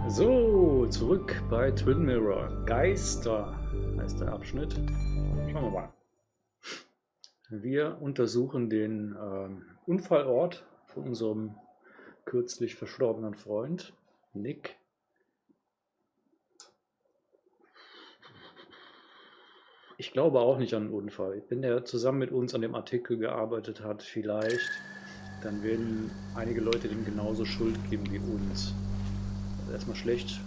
So, zurück bei Twin Mirror. Geister heißt der Abschnitt. Schauen wir mal. Wir untersuchen den Unfallort von unserem kürzlich verstorbenen Freund, Nick. Ich glaube auch nicht an einen Unfall. Wenn der zusammen mit uns an dem Artikel gearbeitet hat, vielleicht, dann werden einige Leute dem genauso Schuld geben wie uns. Also erstmal schlecht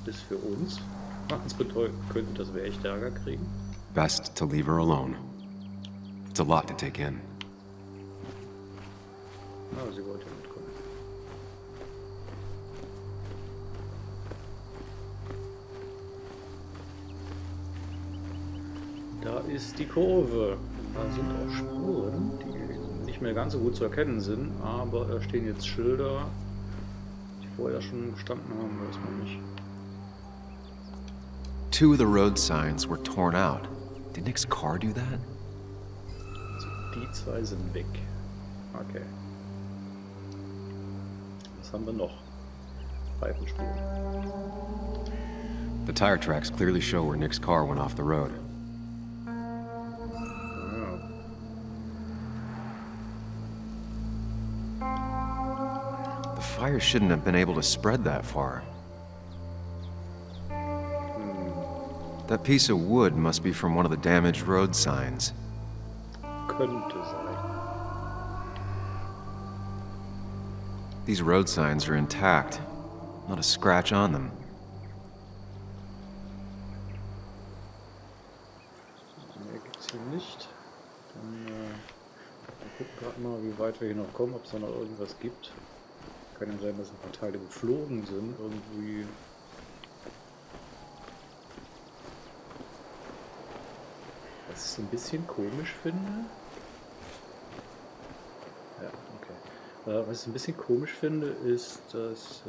ist für uns. Was bedeutet könnte, dass wir echt Ärger kriegen. Best to leave her alone. It's a lot to take in. Ah, sie wollte mitkommen. Da ist die Kurve. Da sind auch Spuren, die nicht mehr ganz so gut zu erkennen sind, aber da stehen jetzt Schilder, die vorher schon gestanden haben, weiß man nicht. Two of the road signs were torn out. Did Nick's car do that? Also die zwei sind weg. Okay. Was haben wir noch? Reifenspuren. The tire tracks clearly show where Nick's car went off the road. The fire shouldn't have been able to spread that far. That piece of wood must be from one of the damaged road signs. Könnte sein. These road signs are intact. Not a scratch on them. Mehr gibt's hier nicht. Dann wir gucken gerade mal, wie weit wir hier noch kommen, ob es da noch irgendwas gibt. Kann ja sein, dass ein paar Teile geflogen sind, irgendwie. Was ich so ein bisschen komisch finde. Ja, okay. Was ich ein bisschen komisch finde, ist, dass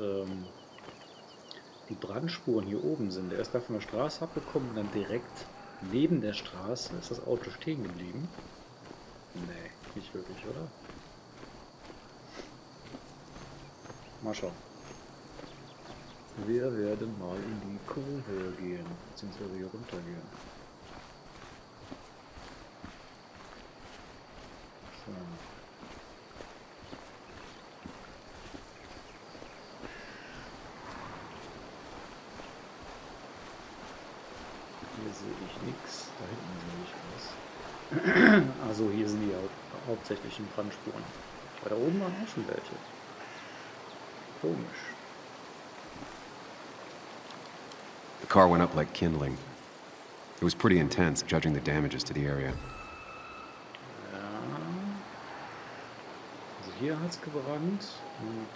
die Brandspuren hier oben sind. Der ist da von der Straße abgekommen und dann direkt neben der Straße ist das Auto stehen geblieben. Nee, nicht wirklich, oder? Mal schauen. Wir werden mal in die Kurve gehen, beziehungsweise hier runter gehen. So. Hier sehe ich nichts, da hinten sehe ich was. Also hier sind die hauptsächlichen Brandspuren. Aber da oben waren auch schon welche. Komisch. The car went up like kindling. It was pretty intense, judging the damages to the area. Ja. Also hier hat es gebrannt und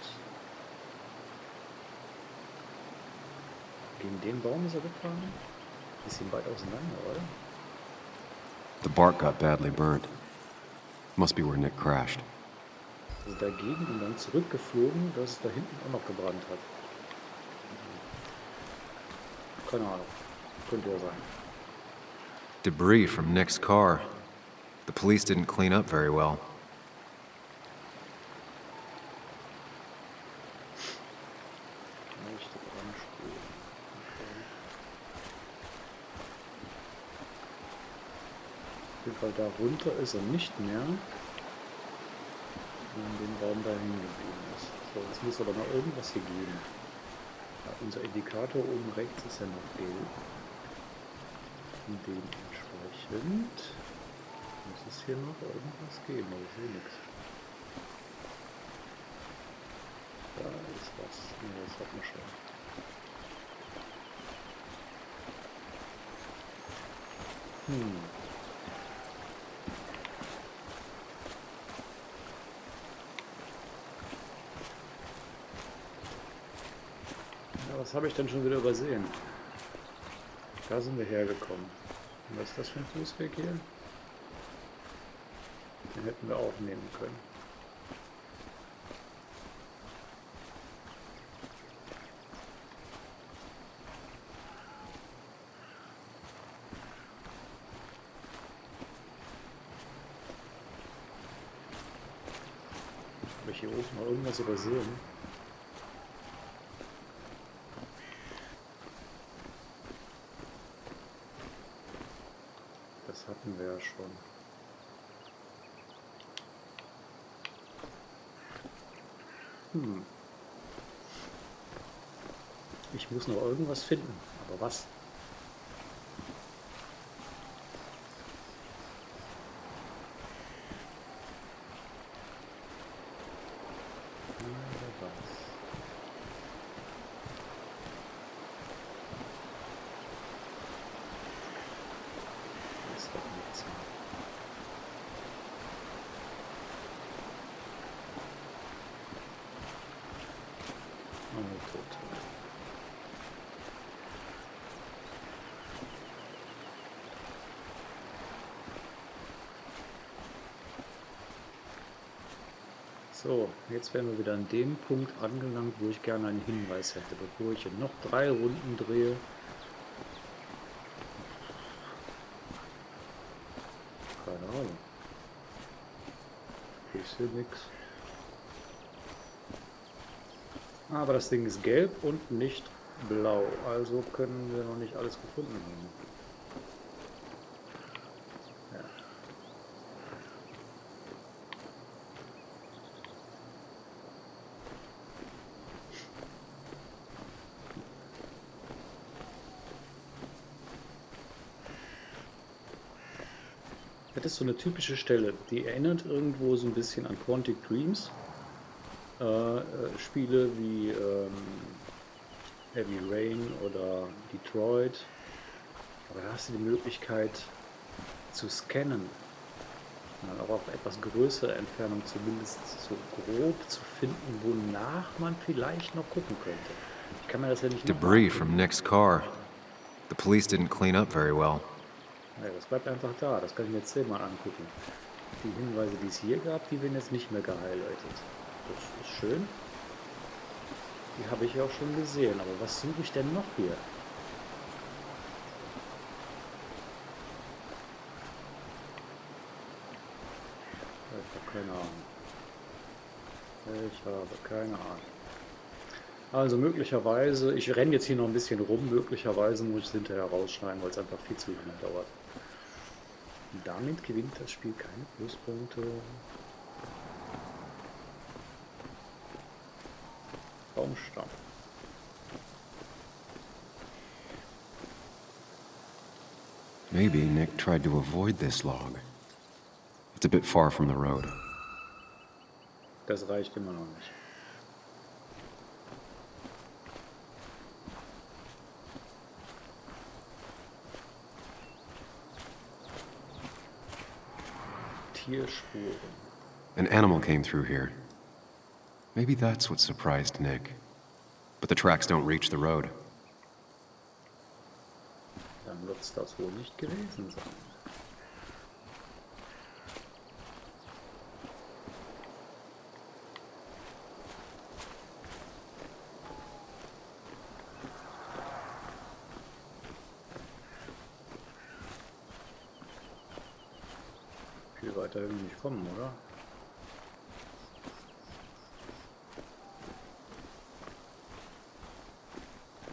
gegen den Baum ist er gefahren. Bisschen weit auseinander, oder? The bark got badly burnt. Must be where Nick crashed. Also dagegen und dann zurückgeflogen, dass es da hinten auch noch gebrannt hat. Keine Ahnung. Könnte ja sein. Debris from Nick's car. The police didn't clean up very well. Leichte Brandspur. Auf jeden Fall da runter ist er nicht mehr. In dem Raum da hängen geblieben ist. So, jetzt muss aber noch irgendwas hier geben. Ja, unser Indikator oben rechts ist ja noch gelb. Und dementsprechend muss es hier noch irgendwas geben, aber ich sehe nichts. Da ist was. Nee, das hat man schon. Ja, was habe ich denn schon wieder übersehen? Da sind wir hergekommen. Und was ist das für ein Fußweg hier? Den hätten wir aufnehmen können. Habe ich hier oben mal irgendwas übersehen? Das hatten wir ja schon. Ich muss noch irgendwas finden. Aber was? So, jetzt wären wir wieder an dem Punkt angelangt, wo ich gerne einen Hinweis hätte, bevor ich hier noch 3 Runden drehe. Keine Ahnung. Ich sehe nichts. Aber das Ding ist gelb und nicht blau, also können wir noch nicht alles gefunden haben. Das ist so eine typische Stelle, die erinnert irgendwo so ein bisschen an Quantic Dreams. Spiele wie Heavy Rain oder Detroit. Aber da hast du die Möglichkeit zu scannen. Aber auf etwas größere Entfernung zumindest so grob zu finden, wonach man vielleicht noch gucken könnte. Ich kann mir das ja nicht Debris from Nick's car. The police didn't clean up very well. Ja, das bleibt einfach da. Das kann ich mir jetzt hier mal angucken. Die Hinweise, die es hier gab, die werden jetzt nicht mehr gehighlightet. Das ist schön. Die habe ich ja auch schon gesehen. Aber was suche ich denn noch hier? Ich habe keine Ahnung. Ich habe keine Ahnung. Also möglicherweise, ich renne jetzt hier noch ein bisschen rum, möglicherweise muss ich es hinterher rausschneiden, weil es einfach viel zu lange dauert. Und damit gewinnt das Spiel keine Pluspunkte. Baumstamm. Maybe Nick tried to avoid this log. It's a bit far from the road. Das reicht immer noch nicht. Tierspuren. An animal came through here. Maybe that's what surprised Nick. But the tracks don't reach the road. Dann wird es das wohl nicht gewesen sein. Viel weiter will ich nicht kommen, oder?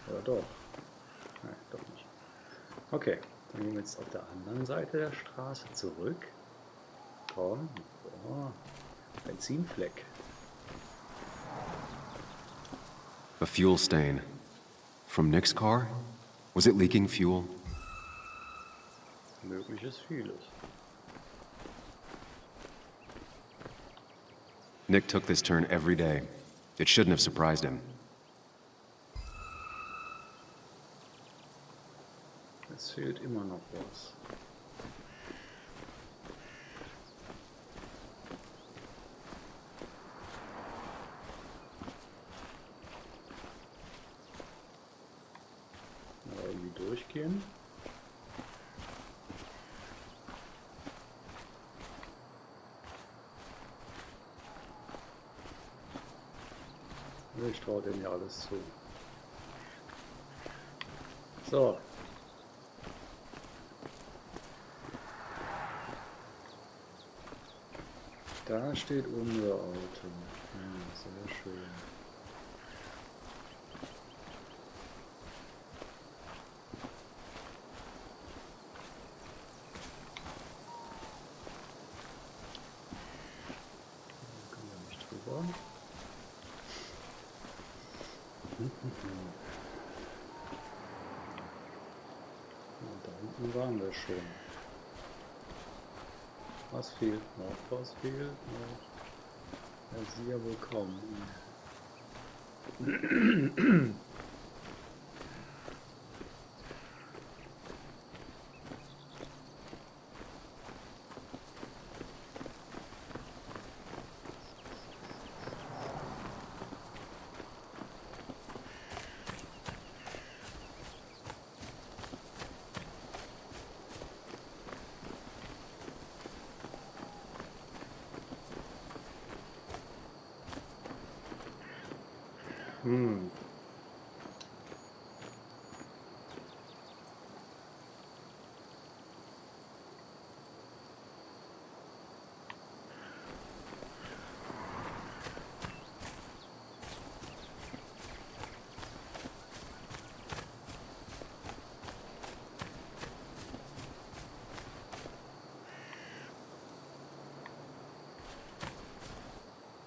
Oder doch? Nein, doch nicht. Okay, dann gehen wir jetzt auf der anderen Seite der Straße zurück. Komm, oh, Benzinfleck. A fuel stain. From Nick's car? Was it leaking fuel? Mögliches vieles. Nick took this turn every day. It shouldn't have surprised him. Es fehlt immer noch was. Mal irgendwie durchgehen. Ich traue dem ja alles zu. So. Da steht unser Auto. Ja, sehr schön. Und da hinten waren wir schon. Was fehlt noch? Was fehlt noch? Ja, sie ja wohl kaum.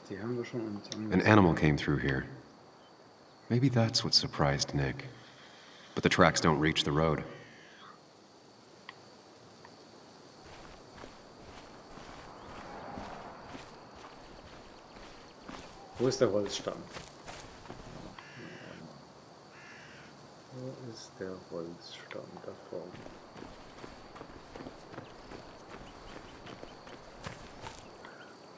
Die haben wir schon uns angesehen. An animal came through here. Maybe that's what surprised Nick. But the tracks don't reach the road. Wo ist der Holzstamm? Wo ist der Holzstamm da vorne?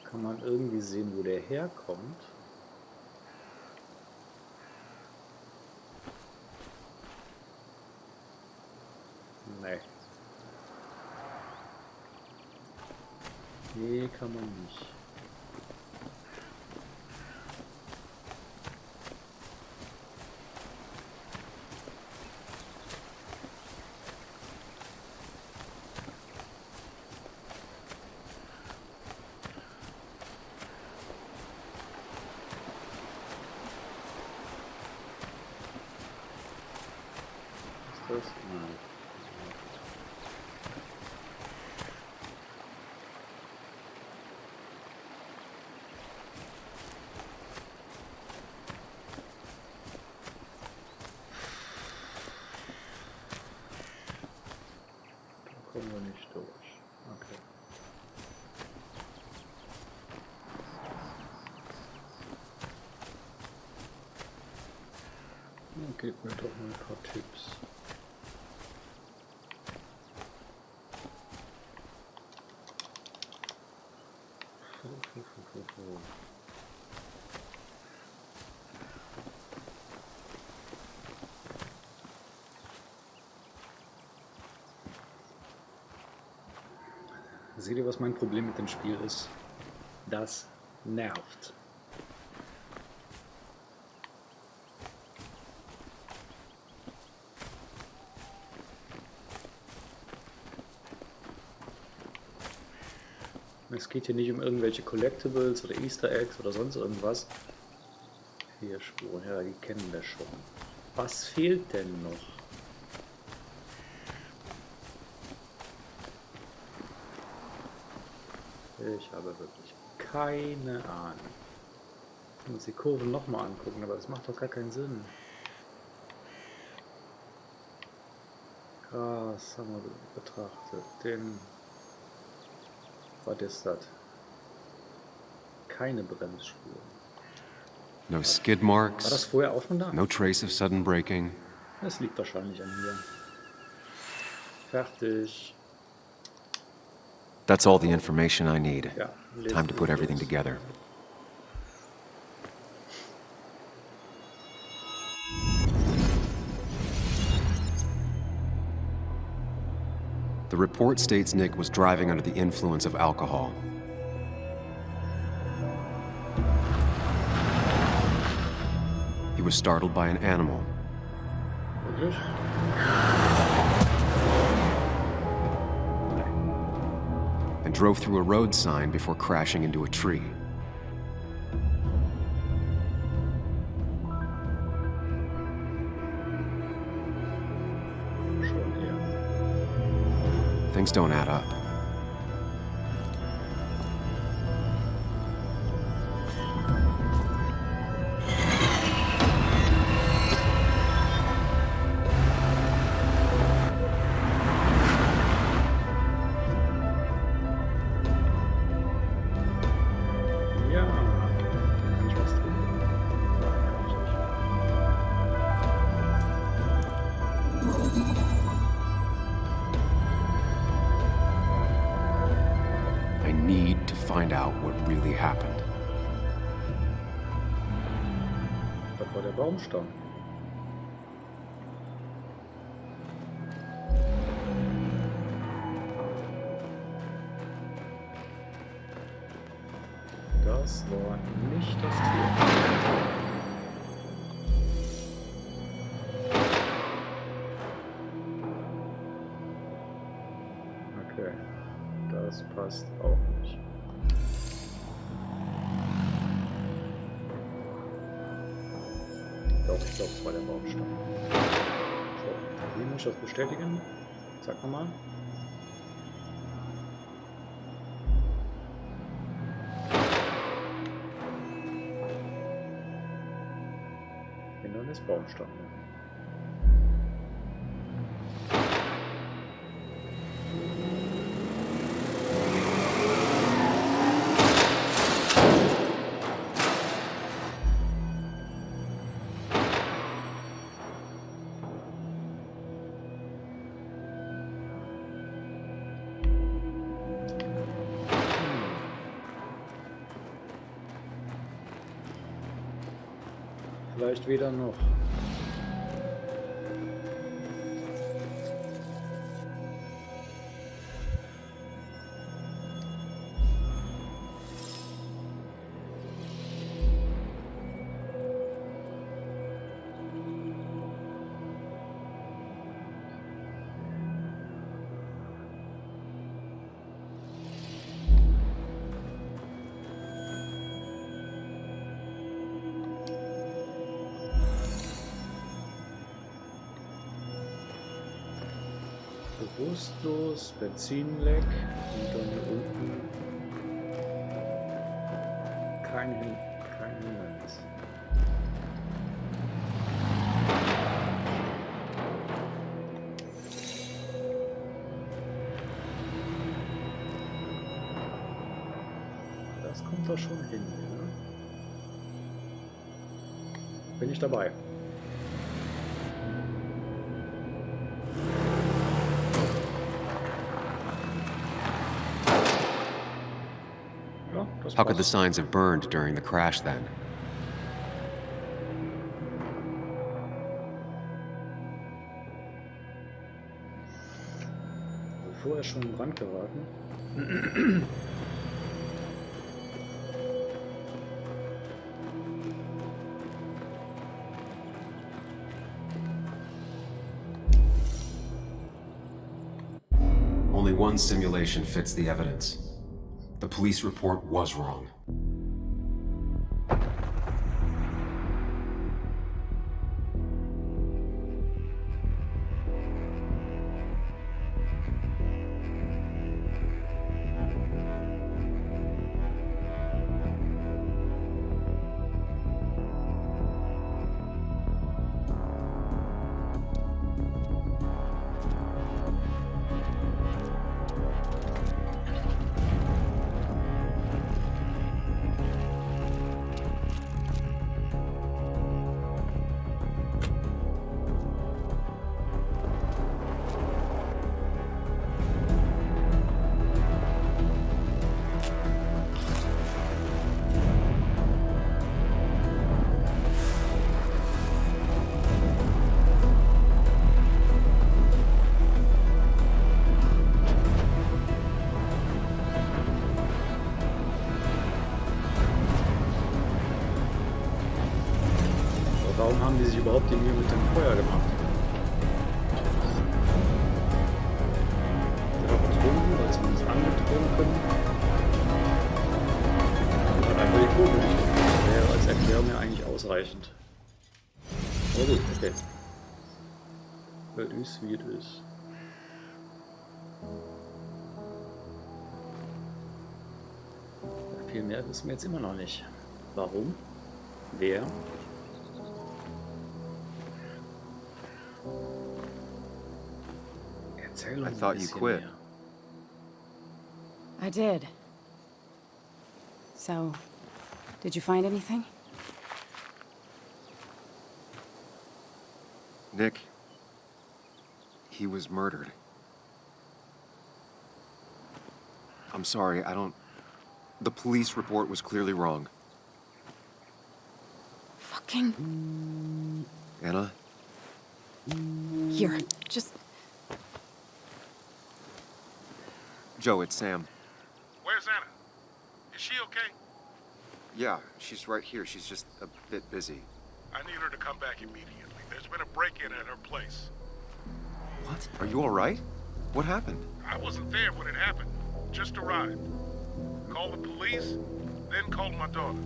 Kann man irgendwie sehen, wo der herkommt? Nee. Nee, kann man nicht. Das? Nein. Da kommen wir nicht durch. Okay. Dann gib mir doch mal ein paar Tipps. Seht ihr, was mein Problem mit dem Spiel ist? Das nervt. Es geht hier nicht um irgendwelche Collectibles oder Easter Eggs oder sonst irgendwas. 4 Spuren, ja, die kennen wir schon. Was fehlt denn noch? Ich habe wirklich keine Ahnung. Ich muss die Kurven nochmal angucken, aber das macht doch gar keinen Sinn. Krass, haben wir betrachtet. Den... Was ist das? Keine Bremsspuren. No skid War das marks, vorher auch schon da? no trace of sudden braking. Das liegt wahrscheinlich an mir. Fertig. That's all the information I need. Ja, Time to put everything together. The report states Nick was driving under the influence of alcohol. He was startled by an animal Wirklich? and drove through a road sign before crashing into a tree. Schon eher. Things don't add up. find out what really happened. Das war der Baumstamm. Das war nicht das Tier. Okay, das passt auch nicht. Doch, ich glaube, es war der Baumstamm. So, wie muss ich das bestätigen? Sag nochmal. Hindernis Baumstamm. Vielleicht weder noch. Bewusstlos, Benzinleck und dann hier unten kein Hindernis. Das kommt doch schon hin, ne? Bin ich dabei. How could the signs have burned during the crash then? Bevor er schon in Brand geraten. Only one simulation fits the evidence. The police report was wrong. Warum haben die sich überhaupt die Mühe mit dem Feuer gemacht? Der war betrunken oder zumindest angetrunken. Und hat einfach die Kurve nicht gemacht. Das wäre als Erklärung ja eigentlich ausreichend. Aber gut, okay. Es ist, wie es ist. Viel mehr wissen wir jetzt immer noch nicht. Warum? Wer? Erzähl I thought you quit. mehr. I did. So, did you find anything? Nick, he was murdered. I'm sorry, I don't The police report was clearly wrong. Fucking... Anna? Here, just... Joe, it's Sam. Where's Anna? Is she okay? Yeah, she's right here. She's just a bit busy. I need her to come back immediately. There's been a break-in at her place. What? Are you all right? What happened? I wasn't there when it happened. Just arrived. Called the police, then called my daughter.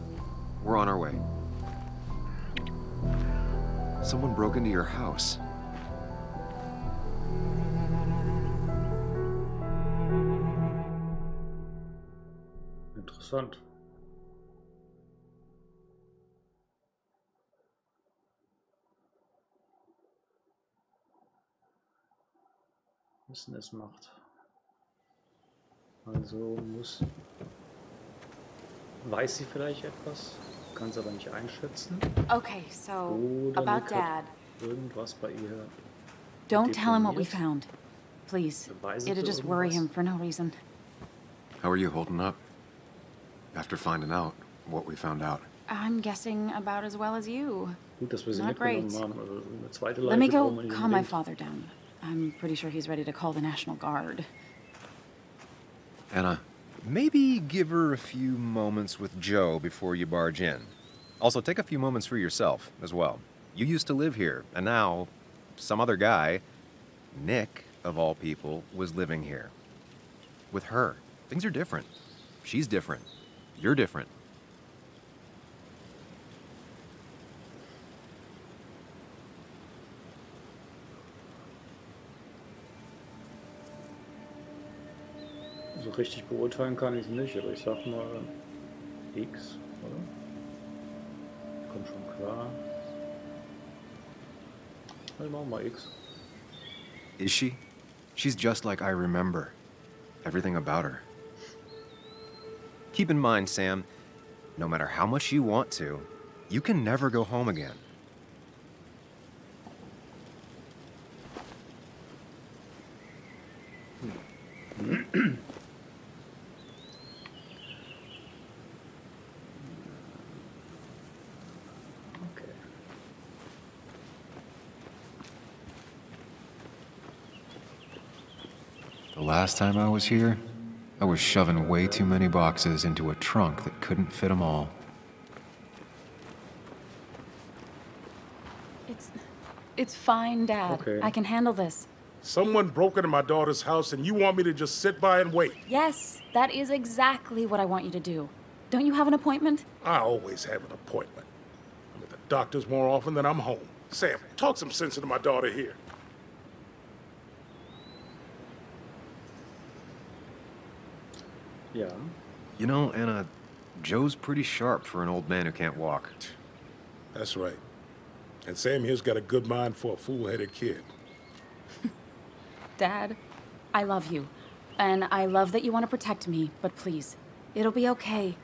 We're on our way. Someone broke into your house. Interessant. Wissen es macht. Also weiß sie vielleicht etwas, kann es aber nicht einschätzen. Okay, so, Oder about Nick hat Dad. irgendwas bei ihr. Don't tell him what we deponiert. found. Please. Beweise It'd für just worry irgendwas. him for no reason. How are you holding up? After finding out what we found out. I'm guessing about as well as you. Gut, dass wir sie Not mitgenommen great. haben. Also eine zweite Let me Leiche go brauchen wir nicht calm my unbedingt. father down. I'm pretty sure he's ready to call the National Guard. Anna, maybe give her a few moments with Joe before you barge in. Also, take a few moments for yourself as well. You used to live here, and now some other guy, Nick, of all people, was living here. With her. Things are different. She's different. You're different. So richtig beurteilen kann ich es nicht, aber ich sag mal X, oder? Kommt schon klar. Also machen wir mal X. Is she? She's just like I remember. Everything about her. Keep in mind, Sam, no matter how much you want to, you can never go home again. Okay. The last time I was here, I was shoving way too many boxes into a trunk that couldn't fit them all. It's fine, Dad. Okay. I can handle this. Someone broke into my daughter's house and you want me to just sit by and wait? Yes, that is exactly what I want you to do. Don't you have an appointment? I always have an appointment. I'm at the doctor's more often than I'm home. Sam, talk some sense into my daughter here. Ja. You know, Anna, Joe's pretty sharp for an old man who can't walk. That's right. And Sam here's got a good mind for a fool-headed kid. Dad, I love you. And I love that you want to protect me, but please, it'll be okay.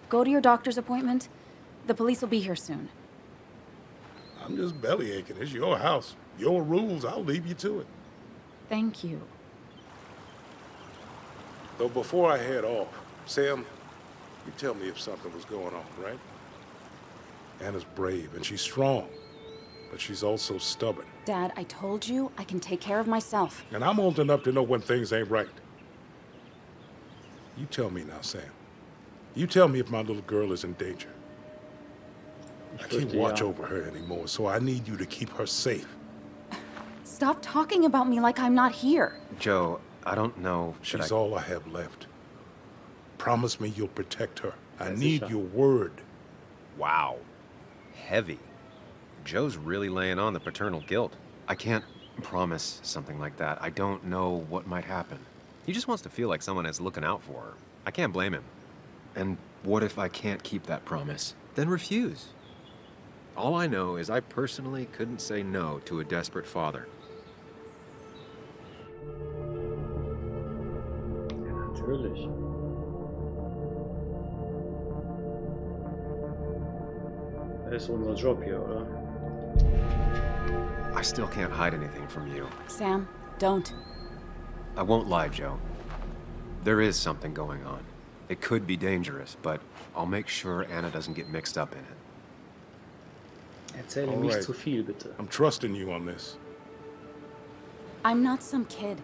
Go to your doctor's appointment. The police will be here soon. I'm just bellyaching. It's your house. Your rules. I'll leave you to it. Thank you. Though before I head off, Sam, you tell me if something was going on, right? Anna's brave and she's strong, but she's also stubborn. Dad, I told you I can take care of myself. And I'm old enough to know when things ain't right. You tell me now, Sam. You tell me if my little girl is in danger. I can't watch over her anymore, so I need you to keep her safe. Stop talking about me like I'm not here. Joe, I don't know. Should She's I... all I have left. Promise me you'll protect her. I Ja, need sicher. your word. Wow. Heavy. Joe's really laying on the paternal guilt. I can't promise something like that. I don't know what might happen. He just wants to feel like someone is looking out for her. I can't blame him. And what if I can't keep that promise? Then refuse. All I know is I personally couldn't say no to a desperate father. Ja, natürlich. Das ist unser Job hier, oder? I still can't hide anything from you. Sam, don't. I won't lie, Joe. There is something going on. It could be dangerous, but I'll make sure Anna doesn't get mixed up in it. Erzähle All nicht right. zu viel, bitte. I'm trusting you on this. I'm not some kid.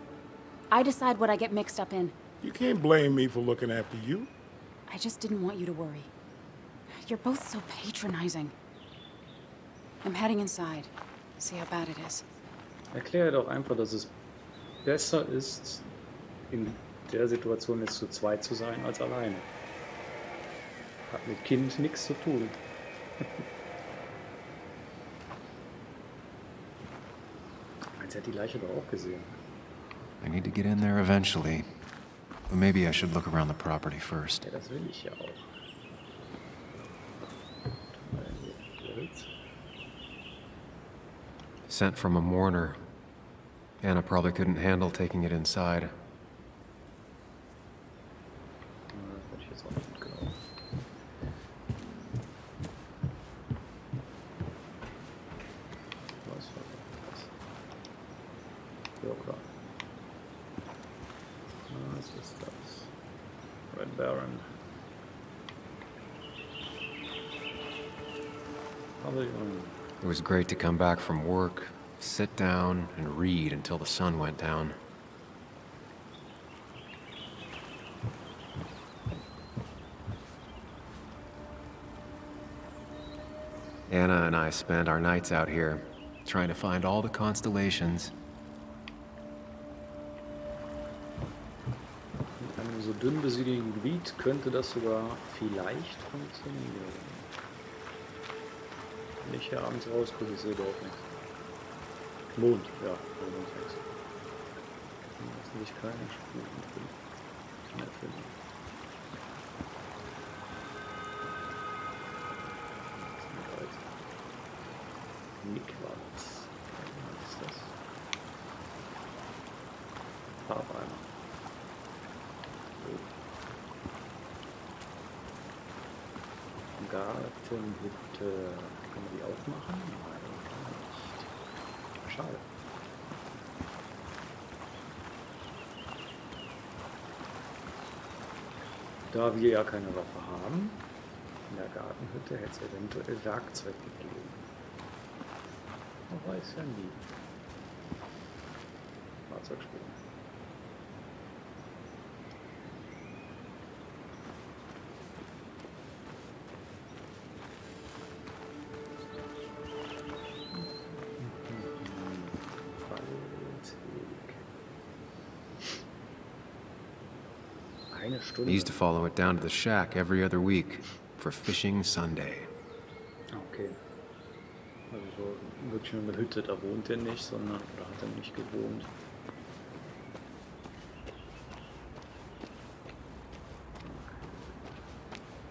I decide what I get mixed up in. You can't blame me for looking after you. I just didn't want you to worry. You're both so patronizing. I'm heading inside. See how bad it is. Erkläre doch einfach, dass es besser ist, in der Situation jetzt zu zweit zu sein, als alleine. Hat mit Kind nichts zu tun. Sie hat die Leiche doch auch gesehen. I need to get in there eventually. But maybe I should look around the property first. Ja, das will ich ja auch. Sent from a mourner. Anna probably couldn't handle taking it inside. Das hätte ich jetzt auch nicht mitgenommen. Was war das? Ja, klar. Was ist das? Red Baron. Pavillon. It was great to come back from work, sit down, and read until the sun went down. Anna and I spend our nights out here, trying to find all the constellations. In einem so dünn besiedelten Gebiet könnte das sogar vielleicht funktionieren. Wenn ich hier abends rausgucke, ich sehe überhaupt nichts. Mond, ja, Mond nichts. Da sind sich keine Spuren drin. Mehr finden. Nick war das. Was ist das? Aber einer. Gartenhütte. Können wir die aufmachen? Nein, kann nicht. Schade. Da wir ja keine Waffe haben, in der Gartenhütte hätte es eventuell Werkzeug gegeben. Man weiß ja nie. Fahrzeugspuren. Eine I Stunde. used to follow it down to the shack every other week for fishing Sunday. Okay. Also so wirklich nur eine Hütte, da wohnt er nicht, sondern, oder hat er nicht gewohnt.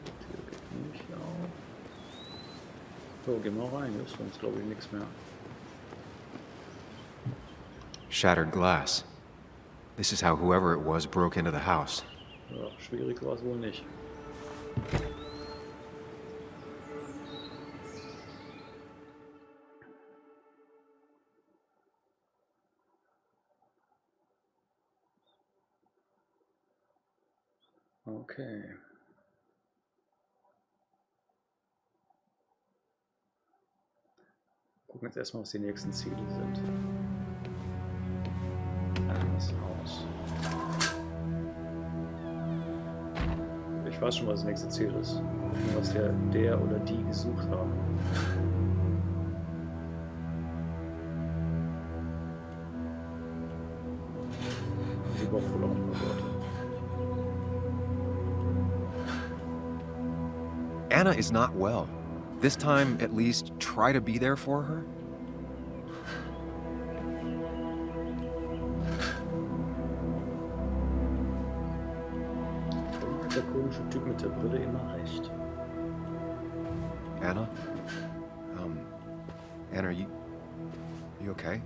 Die Tür geht nicht auf. So, gehen wir rein, ist sonst glaube ich nichts mehr. Shattered glass. This is how whoever it was broke into the house. Ja, schwierig war es wohl nicht. Okay. Gucken jetzt erstmal, was die nächsten Ziele sind. Das Haus. Ich weiß schon, was das nächste Ziel ist. Gucken, was der oder die gesucht haben. Sie braucht wohl auch ein paar Worte. Anna is not well. This time, at least, try to be there for her. Warum hat der komische Typ mit der Brille immer recht? Anna? Anna, are you okay?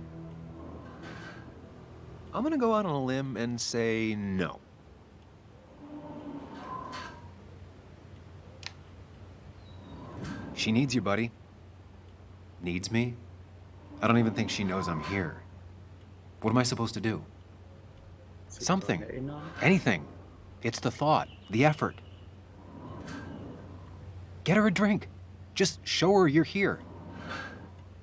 I'm gonna go out on a limb and say no. She needs you, buddy. Needs me? I don't even think she knows I'm here. What am I supposed to do? Sich Something. daran erinnern? Anything. It's the thought, the effort. Get her a drink. Just show her you're here.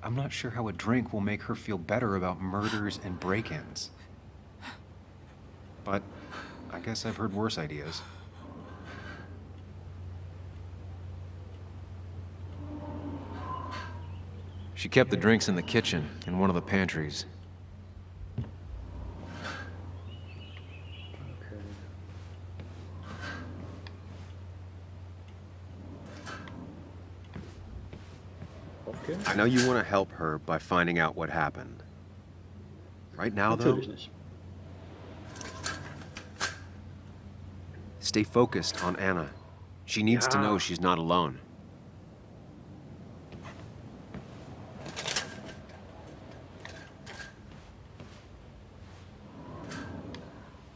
I'm not sure how a drink will make her feel better about murders and break-ins. But I guess I've heard worse ideas. She kept the drinks in the kitchen, in one of the pantries. Okay. Aufgehen? I know you want to help her by finding out what happened. Right now, though, Natürlich nicht. stay focused on Anna. She needs to Ja. know she's not alone.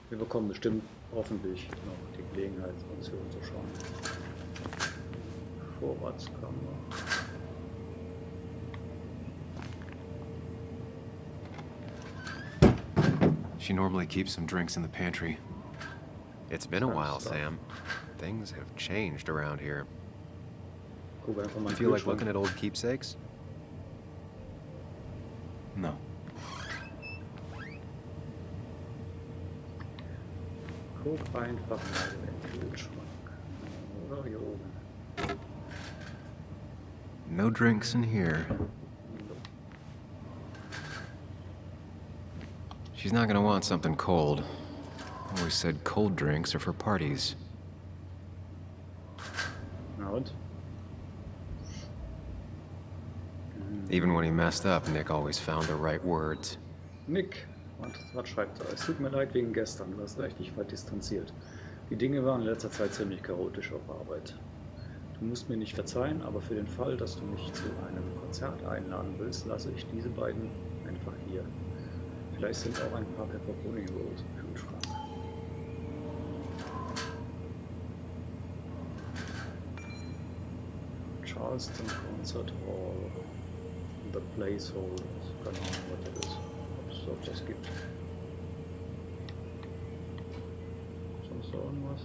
Wir bekommen bestimmt hoffentlich noch die Gelegenheit, uns hier umzuschauen. Vorratskammer. She normally keeps some drinks in the pantry. It's been a That's while, stuff. Sam. Things have changed around here. Guck einfach mal You in den feel like Kühlschrank. looking at old keepsakes? No. Guck einfach mal in den Kühlschrank. Oder hier oben. No drinks in here. She's not gonna want something cold. Always said cold drinks are for parties. Na und? Even when he messed up, Nick always found the right words. Nick, was schreibt er? Es tut mir leid wegen gestern, du hast echt dich weit distanziert. Die Dinge waren in letzter Zeit ziemlich chaotisch auf Arbeit. Du musst mir nicht verzeihen, aber für den Fall, dass du mich zu einem Konzert einladen willst, lasse ich diese beiden einfach hier. Vielleicht sind auch ein paar Pepperoni Rolls im Kühlschrank. Charleston Concert Hall. The Placeholders. Keine Ahnung, was das ist. Ob es das gibt. Sonst noch irgendwas?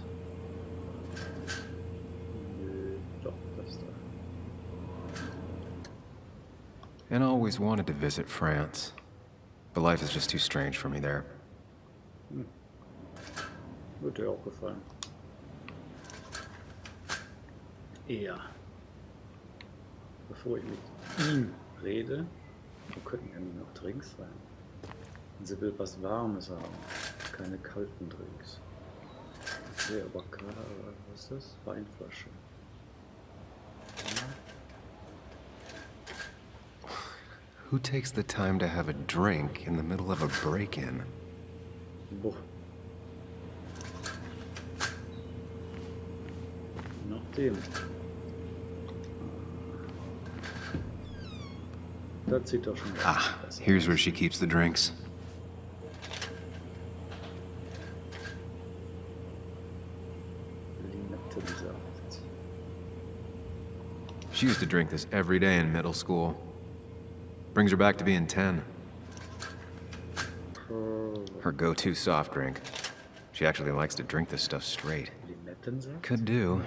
Nö, doch, das da. And I always wanted to visit France. But life is just too strange for me there. Wird dir auch gefallen. Ja. Bevor ich mit ihm rede, wo könnten nämlich noch Drinks sein? Und sie will was Warmes haben, keine kalten Drinks. Okay, aber was ist das? Weinflasche. Who takes the time to have a drink in the middle of a break-in? Boah. Nach dem. Das sieht doch schon ganz Ah, besser here's aus. where she keeps the drinks. Limettensaft. She used to drink this every day in middle school. Brings her back to being 10. Her go-to soft drink. She actually likes to drink this stuff straight. Limettensaft? Could do.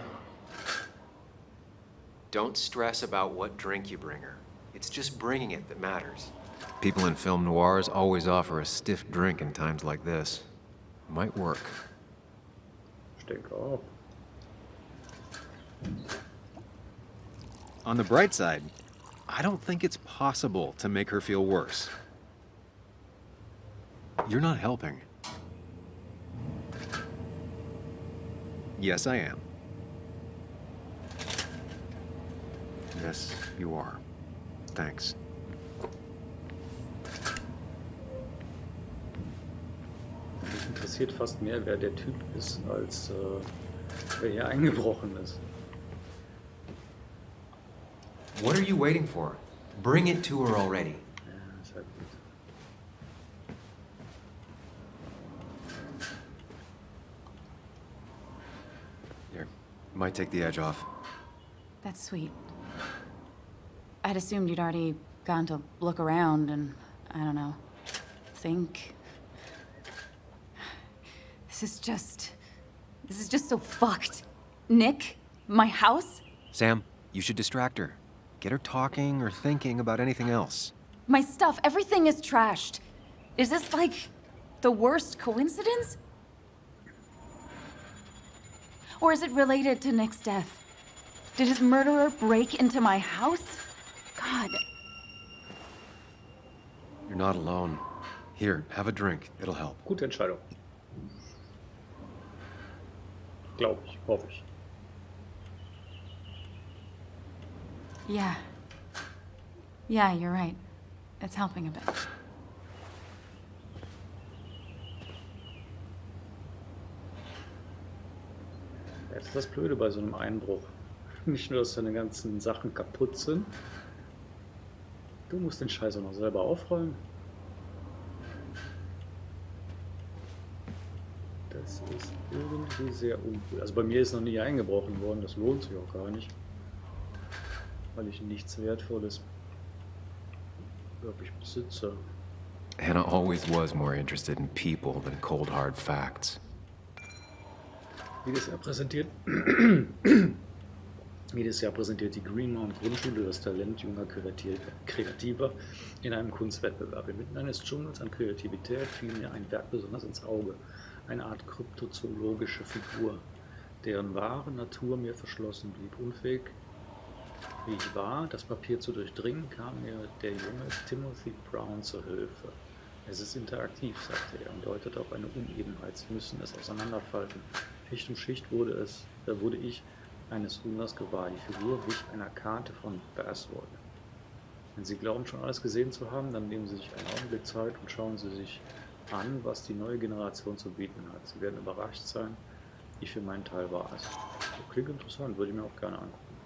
Don't stress about what drink you bring her. It's just bringing it that matters. People in film noirs always offer a stiff drink in times like this. Might work. Ich denke auch. On the bright side, I don't think it's possible to make her feel worse. You're not helping. Yes, I am. Yes, you are. Thanks. Mich interessiert fast mehr, wer der Typ ist, als wer hier eingebrochen ist. What are you waiting for? Bring it to her already. Ja, ist ja gut. Here, might take the edge off. That's sweet. I'd assumed you'd already gone to look around and, I don't know, think. This is just This is just so fucked. Nick? My house? Sam, you should distract her. Get her talking or thinking about anything else. My stuff, everything is trashed. Is this like the worst coincidence? Or is it related to Nick's death? Did his murderer break into my house? God. You're not alone. Here, have a drink. It'll help. Gute Entscheidung. Glaube ich, hoffe ich. Yeah. Yeah, you're right. It's helping a bit. Das ist das Blöde bei so einem Einbruch. Nicht nur, dass deine ganzen Sachen kaputt sind. Du musst den Scheiß auch noch selber aufräumen. Das ist irgendwie sehr uncool. Also bei mir ist noch nie eingebrochen worden. Das lohnt sich auch gar nicht. Weil ich nichts Wertvolles wirklich besitze. Hannah always was more interested in people than cold hard facts. Jedes Jahr präsentiert die Greenmount Grundschule das Talent junger Kreativer in einem Kunstwettbewerb. Inmitten eines Dschungels an Kreativität fiel mir ein Werk besonders ins Auge. Eine Art kryptozoologische Figur, deren wahre Natur mir verschlossen blieb. Unfähig, wie ich war, das Papier zu durchdringen, kam mir der junge Timothy Brown zur Hilfe. Es ist interaktiv, sagte er und deutete auf eine Unebenheit. Sie müssen es auseinanderfalten. Schicht um Schicht wurde ich eines Wunders gewahr. Die Figur wich einer Karte von Basswood. Wenn Sie glauben, schon alles gesehen zu haben, dann nehmen Sie sich einen Augenblick Zeit und schauen Sie sich an, was die neue Generation zu bieten hat. Sie werden überrascht sein. Ich für meinen Teil war es. Klingt interessant, würde ich mir auch gerne angucken.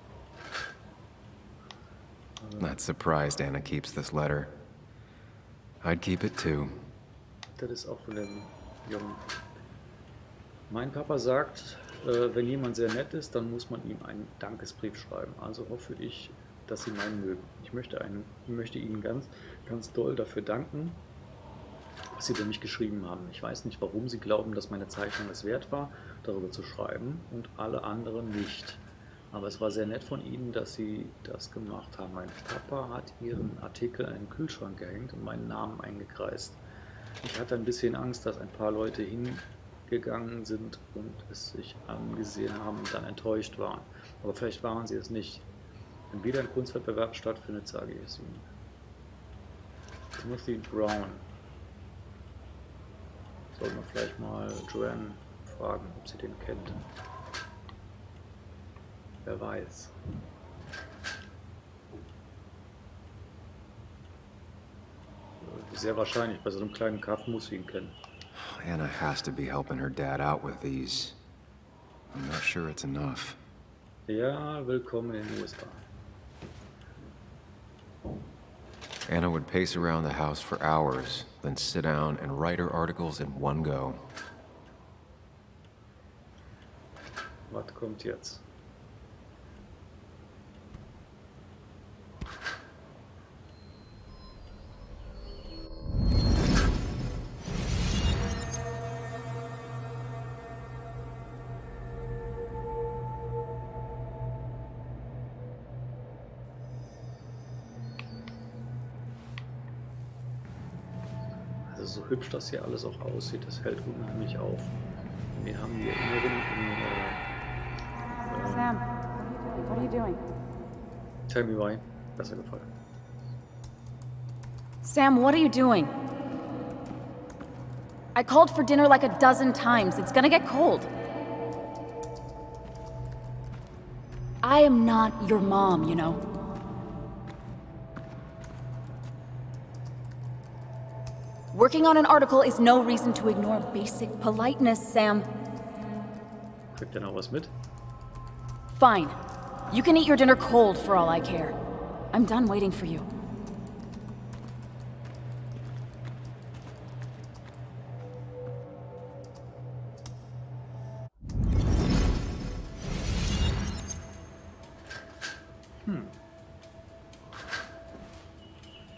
Not surprised Anna keeps this letter. I'd keep it too. Das ist auch von dem Jungen. Mein Papa sagt, wenn jemand sehr nett ist, dann muss man ihm einen Dankesbrief schreiben. Also hoffe ich, dass Sie meinen mögen. Ich möchte Ihnen ganz doll dafür danken, was Sie über mich geschrieben haben. Ich weiß nicht, warum Sie glauben, dass meine Zeichnung es wert war, darüber zu schreiben und alle anderen nicht. Aber es war sehr nett von Ihnen, dass Sie das gemacht haben. Mein Papa hat Ihren Artikel an den Kühlschrank gehängt und meinen Namen eingekreist. Ich hatte ein bisschen Angst, dass ein paar Leute hingegangen sind und es sich angesehen haben und dann enttäuscht waren. Aber vielleicht waren sie es nicht. Wenn wieder ein Kunstwettbewerb stattfindet, sage ich es Ihnen. Timothy Brown. Sollten wir vielleicht mal Joanne fragen, ob sie den kennt. Wer weiß. Sehr wahrscheinlich, bei so einem kleinen Kaff muss sie ihn kennen. Anna has to be helping her dad out with these. I'm not sure it's enough. Ja, willkommen in den USA. Anna would pace around the house for hours, then sit down and write her articles in one go. Was kommt jetzt? So hübsch das hier alles auch aussieht, das hält unheimlich auf. Wir haben die Erinnerung Sam, what are you doing? Tell me why. Besser gefallen. Sam, what are you doing? I called for dinner like a dozen times. It's gonna get cold. I am not your mom, you know. Working on an article is no reason to ignore basic politeness, Sam. Kriegt ihr noch was mit? Fine. You can eat your dinner cold for all I care. I'm done waiting for you.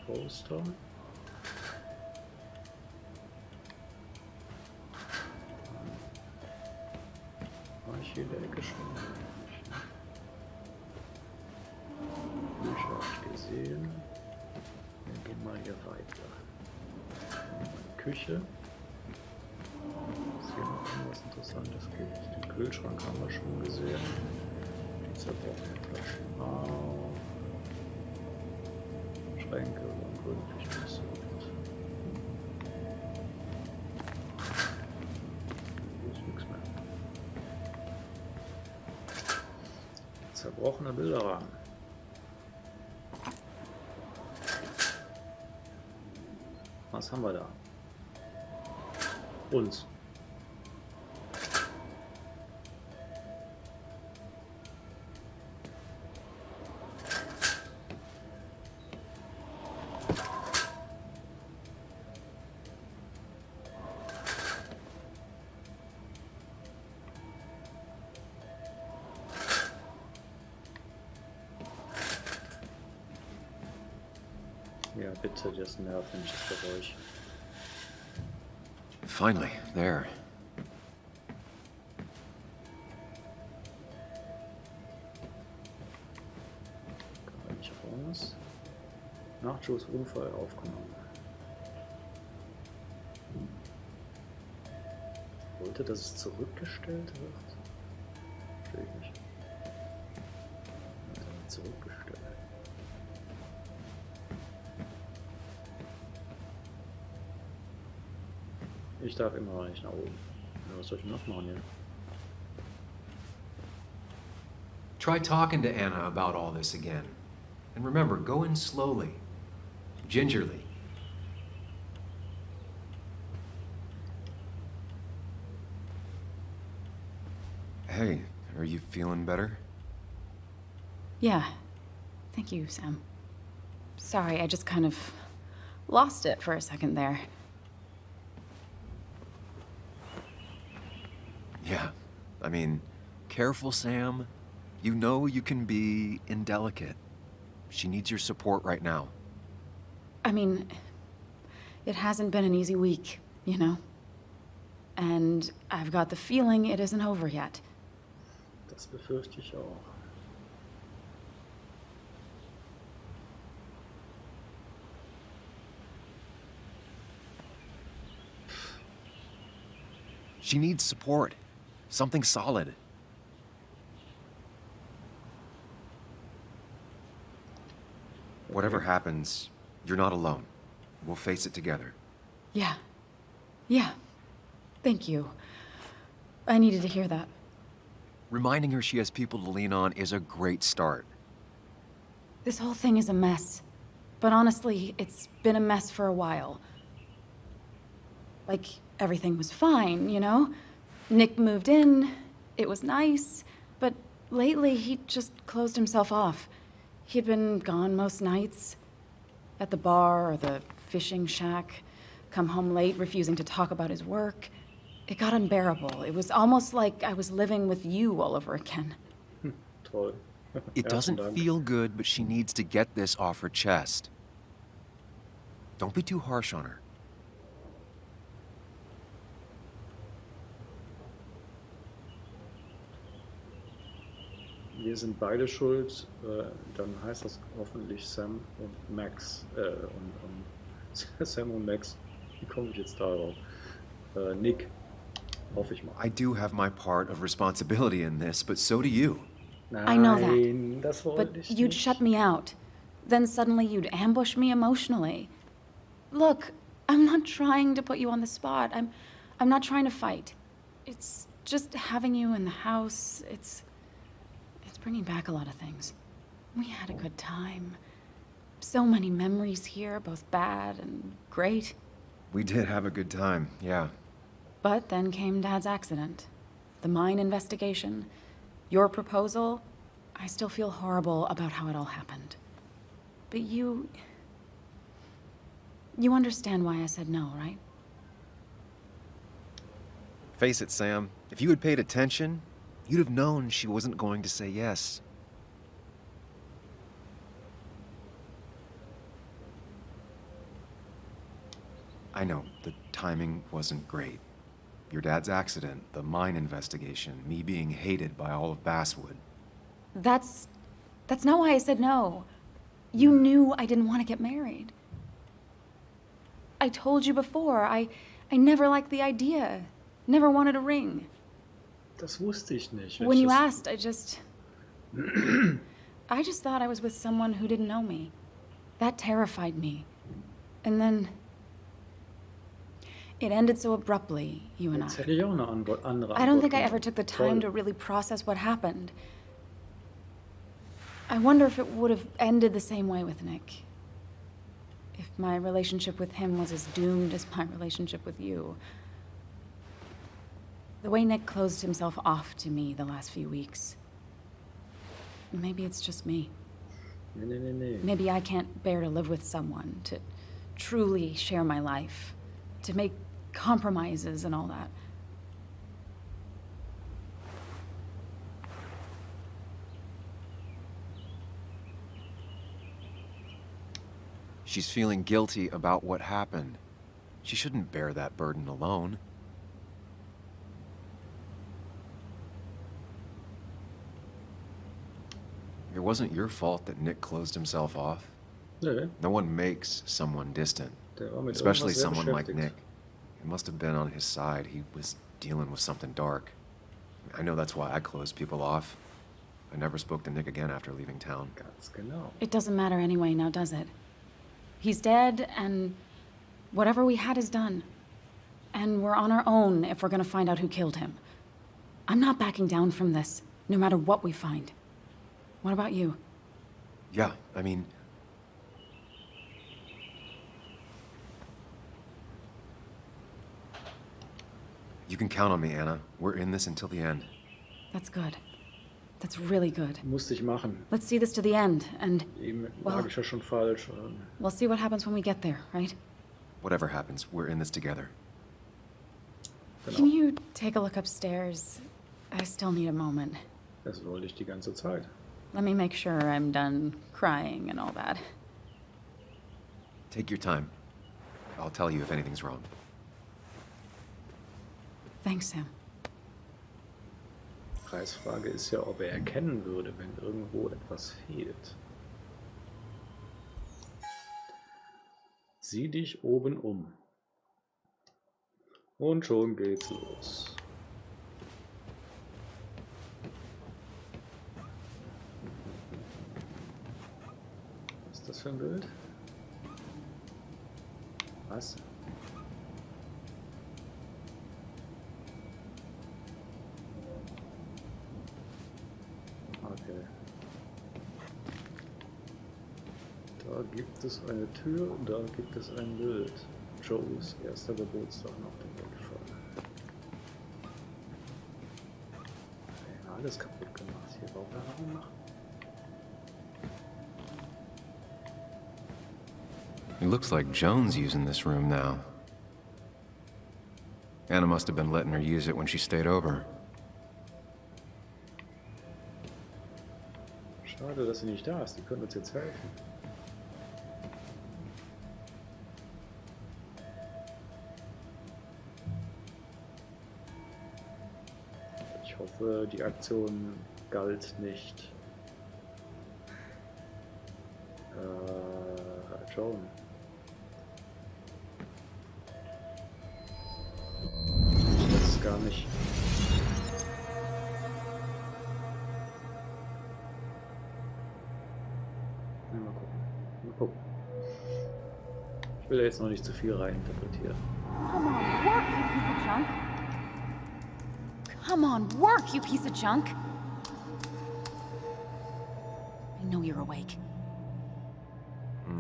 Poster. hier in der Ecke schon? Bücher habe ich gesehen. Wir gehen mal hier weiter. Die Küche. Ist hier noch irgendwas Interessantes gibt? Den Kühlschrank haben wir schon gesehen. Die zerbrochenen Flaschen auch. Schränke und gründlich gesucht. Hier ist nichts mehr. Zerbrochene Bilderrahmen. Was haben wir da? Uns. Ja, bitte, das nervt mich das Geräusch. Finally, there. Kann man nicht raus. Nach Joes Unfall aufgenommen. Wollte, dass es zurückgestellt wird? Verstehe ich nicht. Zurückgestellt. Ich darf immer noch nicht nach oben. Ja, was soll ich noch machen hier? Try talking to Anna about all this again. And remember, go in slowly, gingerly. Hey, are you feeling better? Yeah. Thank you, Sam. Sorry, I just kind of lost it for a second there. Yeah, I mean, careful, Sam. You know you can be indelicate. She needs your support right now. I mean, it hasn't been an easy week, you know? And I've got the feeling it isn't over yet. Das befürchte ich auch. She needs support. Something solid. Whatever happens, you're not alone. We'll face it together. Yeah. Yeah. Thank you. I needed to hear that. Reminding her she has people to lean on is a great start. This whole thing is a mess. But honestly, it's been a mess for a while. Like, everything was fine, you know? Nick moved in, it was nice, but lately he just closed himself off. He'd been gone most nights. At the bar or the fishing shack. Come home late, refusing to talk about his work. It got unbearable. It was almost like I was living with you all over again. Toll. It doesn't feel good, but she needs to get this off her chest. Don't be too harsh on her. Wir sind beide schuld, dann heißt das hoffentlich Sam und Max. Sam und Max. Wie komme ich jetzt darauf? Nick. Hoffe ich mal. I do have my part of responsibility in this, but so do you. Nein, I know that. Das wollte But ich you'd nicht. shut me out. Then suddenly you'd ambush me emotionally. Look, I'm not trying to put you on the spot. I'm not trying to fight. It's just having you in the house. It's bringing back a lot of things. We had a good time. So many memories here, both bad and great. We did have a good time, yeah. But then came Dad's accident. The mine investigation. Your proposal. I still feel horrible about how it all happened. But you understand why I said no, right? Face it, Sam. If you had paid attention, you'd have known she wasn't going to say yes. I know, the timing wasn't great. Your dad's accident, the mine investigation, me being hated by all of Basswood. That's not why I said no. You knew I didn't want to get married. I told you before, I never liked the idea. Never wanted a ring. Das wusste ich nicht. When you asked, I just thought I was with someone who didn't know me. That terrified me. And then it ended so abruptly, you and Jetzt I. hätte ich auch eine andere I don't think I Antwort ever genommen. took the time to Toll. really process what happened. I wonder if it would have ended the same way with Nick. If my relationship with him was as doomed as my relationship with you. The way Nick closed himself off to me the last few weeks. Maybe it's just me. Nee. Maybe I can't bear to live with someone, to truly share my life, to make compromises and all that. She's feeling guilty about what happened. She shouldn't bear that burden alone. It wasn't your fault that Nick closed himself off. Nö, No one makes someone distant, der war mit especially irgendwas sehr someone like beschäftigt. Nick. It must have been on his side. He was dealing with something dark. I know that's why I closed people off. I never spoke to Nick again after leaving town. Ganz genau. It doesn't matter anyway now, does it? He's dead, and whatever we had is done. And we're on our own if we're gonna find out who killed him. I'm not backing down from this, no matter what we find. What about you? Yeah, I mean... You can count on me, Anna. We're in this until the end. That's good. That's really good. Musste ich machen. Let's see this to the end, and Eben Wow. lag ich ja schon falsch. we'll see what happens when we get there, right? Whatever happens, we're in this together. Genau. Can you take a look upstairs? I still need a moment. Das wollte ich die ganze Zeit. Let me make sure I'm done crying and all that. Take your time. I'll tell you if anything's wrong. Thanks, Sam. Preisfrage ist ja, ob er erkennen würde, wenn irgendwo etwas fehlt. Sieh dich oben um. Und schon geht's los. Was ist das für ein Bild? Was? Okay. Da gibt es eine Tür und da gibt es ein Bild. Joes erster Geburtstag nach dem Unfall. Ja, alles kaputt gemacht. Hier Bauplan machen. It looks like Joan's using this room now. Anna must have been letting her use it when she stayed over. Schade, dass sie nicht da ist. Die könnte uns jetzt helfen. Ich hoffe, die Aktion galt nicht. Joan. Das ist gar nicht. Ja, mal gucken. Mal gucken. Ich will da jetzt noch nicht zu viel reininterpretieren. Come on, work, you piece of junk. Come on, work, you piece of junk. I know you're awake.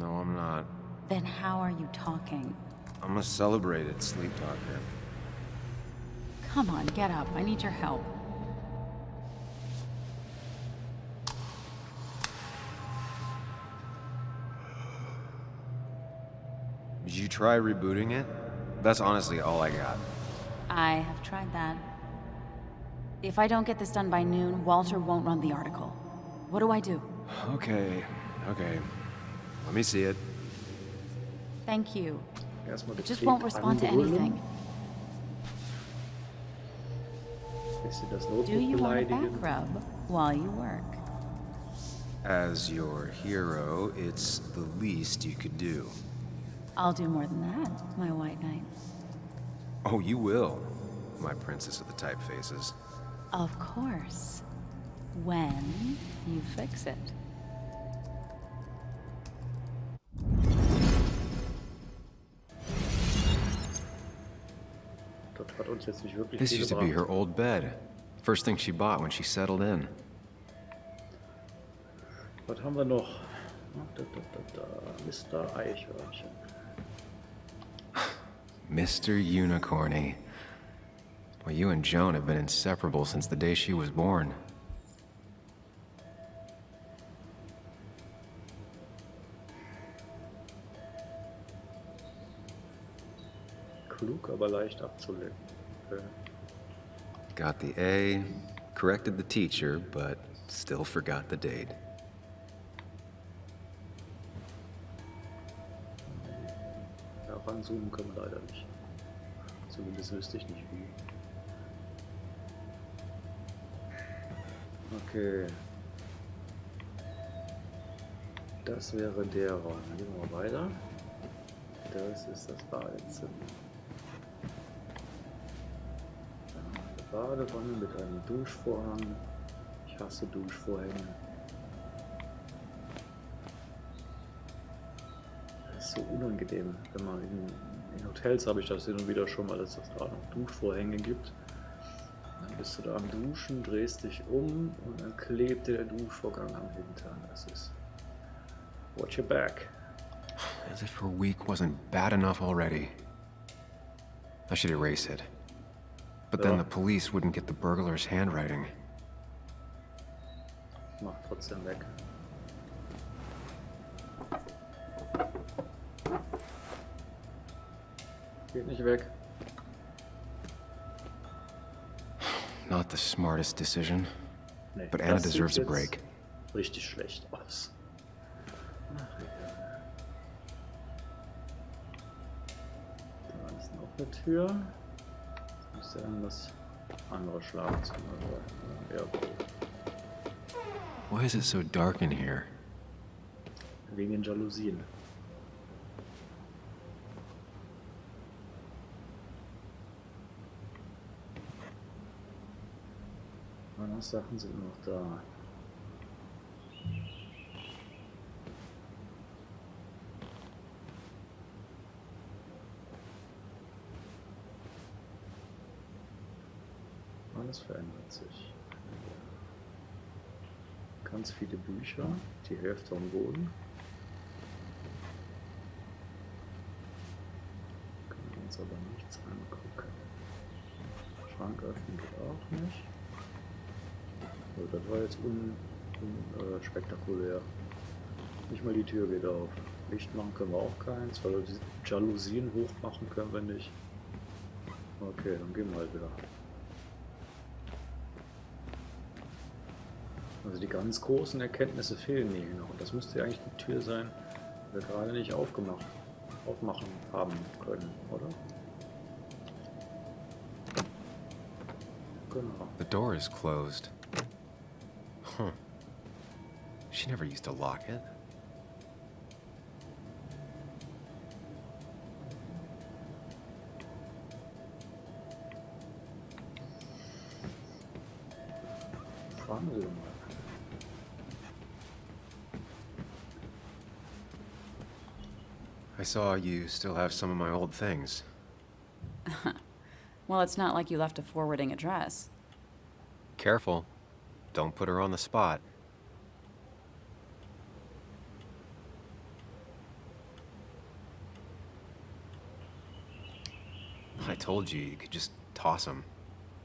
No, I'm not. Then how are you talking? I'm a celebrated sleep talker. Come on, get up. I need your help. Did you try rebooting it? That's honestly all I got. I have tried that. If I don't get this done by noon, Walter won't run the article. What do I do? Okay. Let me see it. Thank you. Erstmal It just gepflegt won't respond to anbrüllen. anything. Bisschen das Do Notebook you want a beleidigen. back rub while you work? As your hero, it's the least you could do. I'll do more than that, my white knight. Oh, you will, my princess of the typefaces. Of course. When you fix it. Das hat uns jetzt nicht wirklich This viel used to be her gebracht. old bed. First thing she bought when she settled in. Was haben wir noch? Mr. Eichhörnchen. Mr. Unicorny. Well, you and Joan have been inseparable since the day she was born. Klug, aber leicht abzulenken. Okay. Got the A, corrected the teacher, but still forgot the date. Ja, ranzoomen können wir leider nicht. Zumindest wüsste ich nicht wie. Okay. Das wäre der Raum. Dann gehen wir mal weiter. Das ist das Badezimmer. Eine Badewanne mit einem Duschvorhang. Ich hasse Duschvorhänge. Das ist so unangenehm, wenn man in Hotels habe ich das hin und wieder schon mal, dass es da noch Duschvorhänge gibt. Dann bist du da am Duschen, drehst dich um und dann klebt dir der Duschvorgang am Hintern. Das ist... Watch your back. As if her week wasn't bad enough already. I should erase it. But then Ja. the police wouldn't get the burglar's handwriting. Mach trotzdem weg. Geht nicht weg. Not the smartest decision, Nee, but Anna das sieht deserves a jetzt break. Richtig schlecht aus. Ach, ja. Da ist noch eine Tür. Das müsste dann das andere Schlafzimmer sein. Ja, okay. Why is it so dark in here? Wegen den Jalousien. Meine Sachen sind noch da. Alles verändert sich. Ganz viele Bücher, die Hälfte am Boden. Können wir uns aber nichts angucken. Schrank öffnen geht auch nicht. So, das war jetzt spektakulär. Nicht mal die Tür geht auf. Licht machen können wir auch keins, weil die Jalousien hochmachen können wir nicht. Okay, dann gehen wir halt wieder. Also die ganz großen Erkenntnisse fehlen mir hier noch. Und das müsste ja eigentlich die Tür sein, die wir gerade nicht aufmachen haben können, oder? Genau. The door is closed. Huh. She never used to lock it. Fragen Sie doch mal. I saw you still have some of my old things. Well, it's not like you left a forwarding address. Careful. Don't put her on the spot. I told you you could just toss them.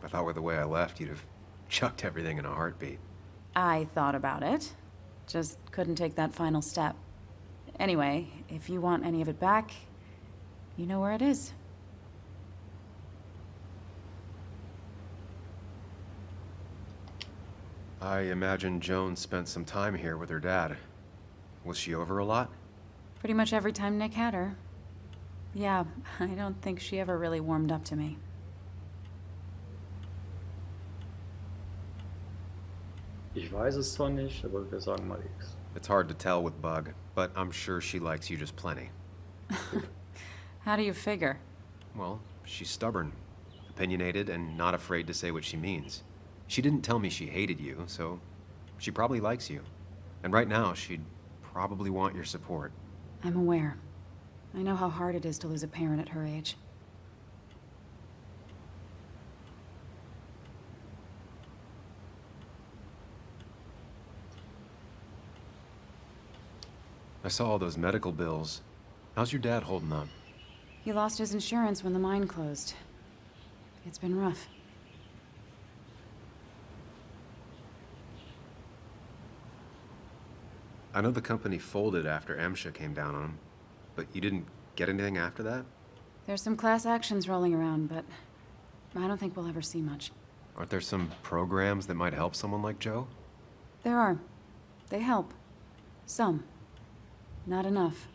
I thought with the way I left, you'd have chucked everything in a heartbeat. I thought about it. Just couldn't take that final step. Anyway, if you want any of it back, you know where it is. I imagine Joan spent some time here with her dad. Was she over a lot? Pretty much every time Nick had her. Yeah, I don't think she ever really warmed up to me. Ich weiß es zwar nicht, aber wir sagen mal X. It's hard to tell with Bug, but I'm sure she likes you just plenty. How do you figure? Well, she's stubborn, opinionated, and not afraid to say what she means. She didn't tell me she hated you, so she probably likes you. And right now, she'd probably want your support. I'm aware. I know how hard it is to lose a parent at her age. I saw all those medical bills. How's your dad holding up? He lost his insurance when the mine closed. It's been rough. I know the company folded after MSHA came down on him, but you didn't get anything after that? There's some class actions rolling around, but I don't think we'll ever see much. Aren't there some programs that might help someone like Joe? There are. They help. Some. Not enough.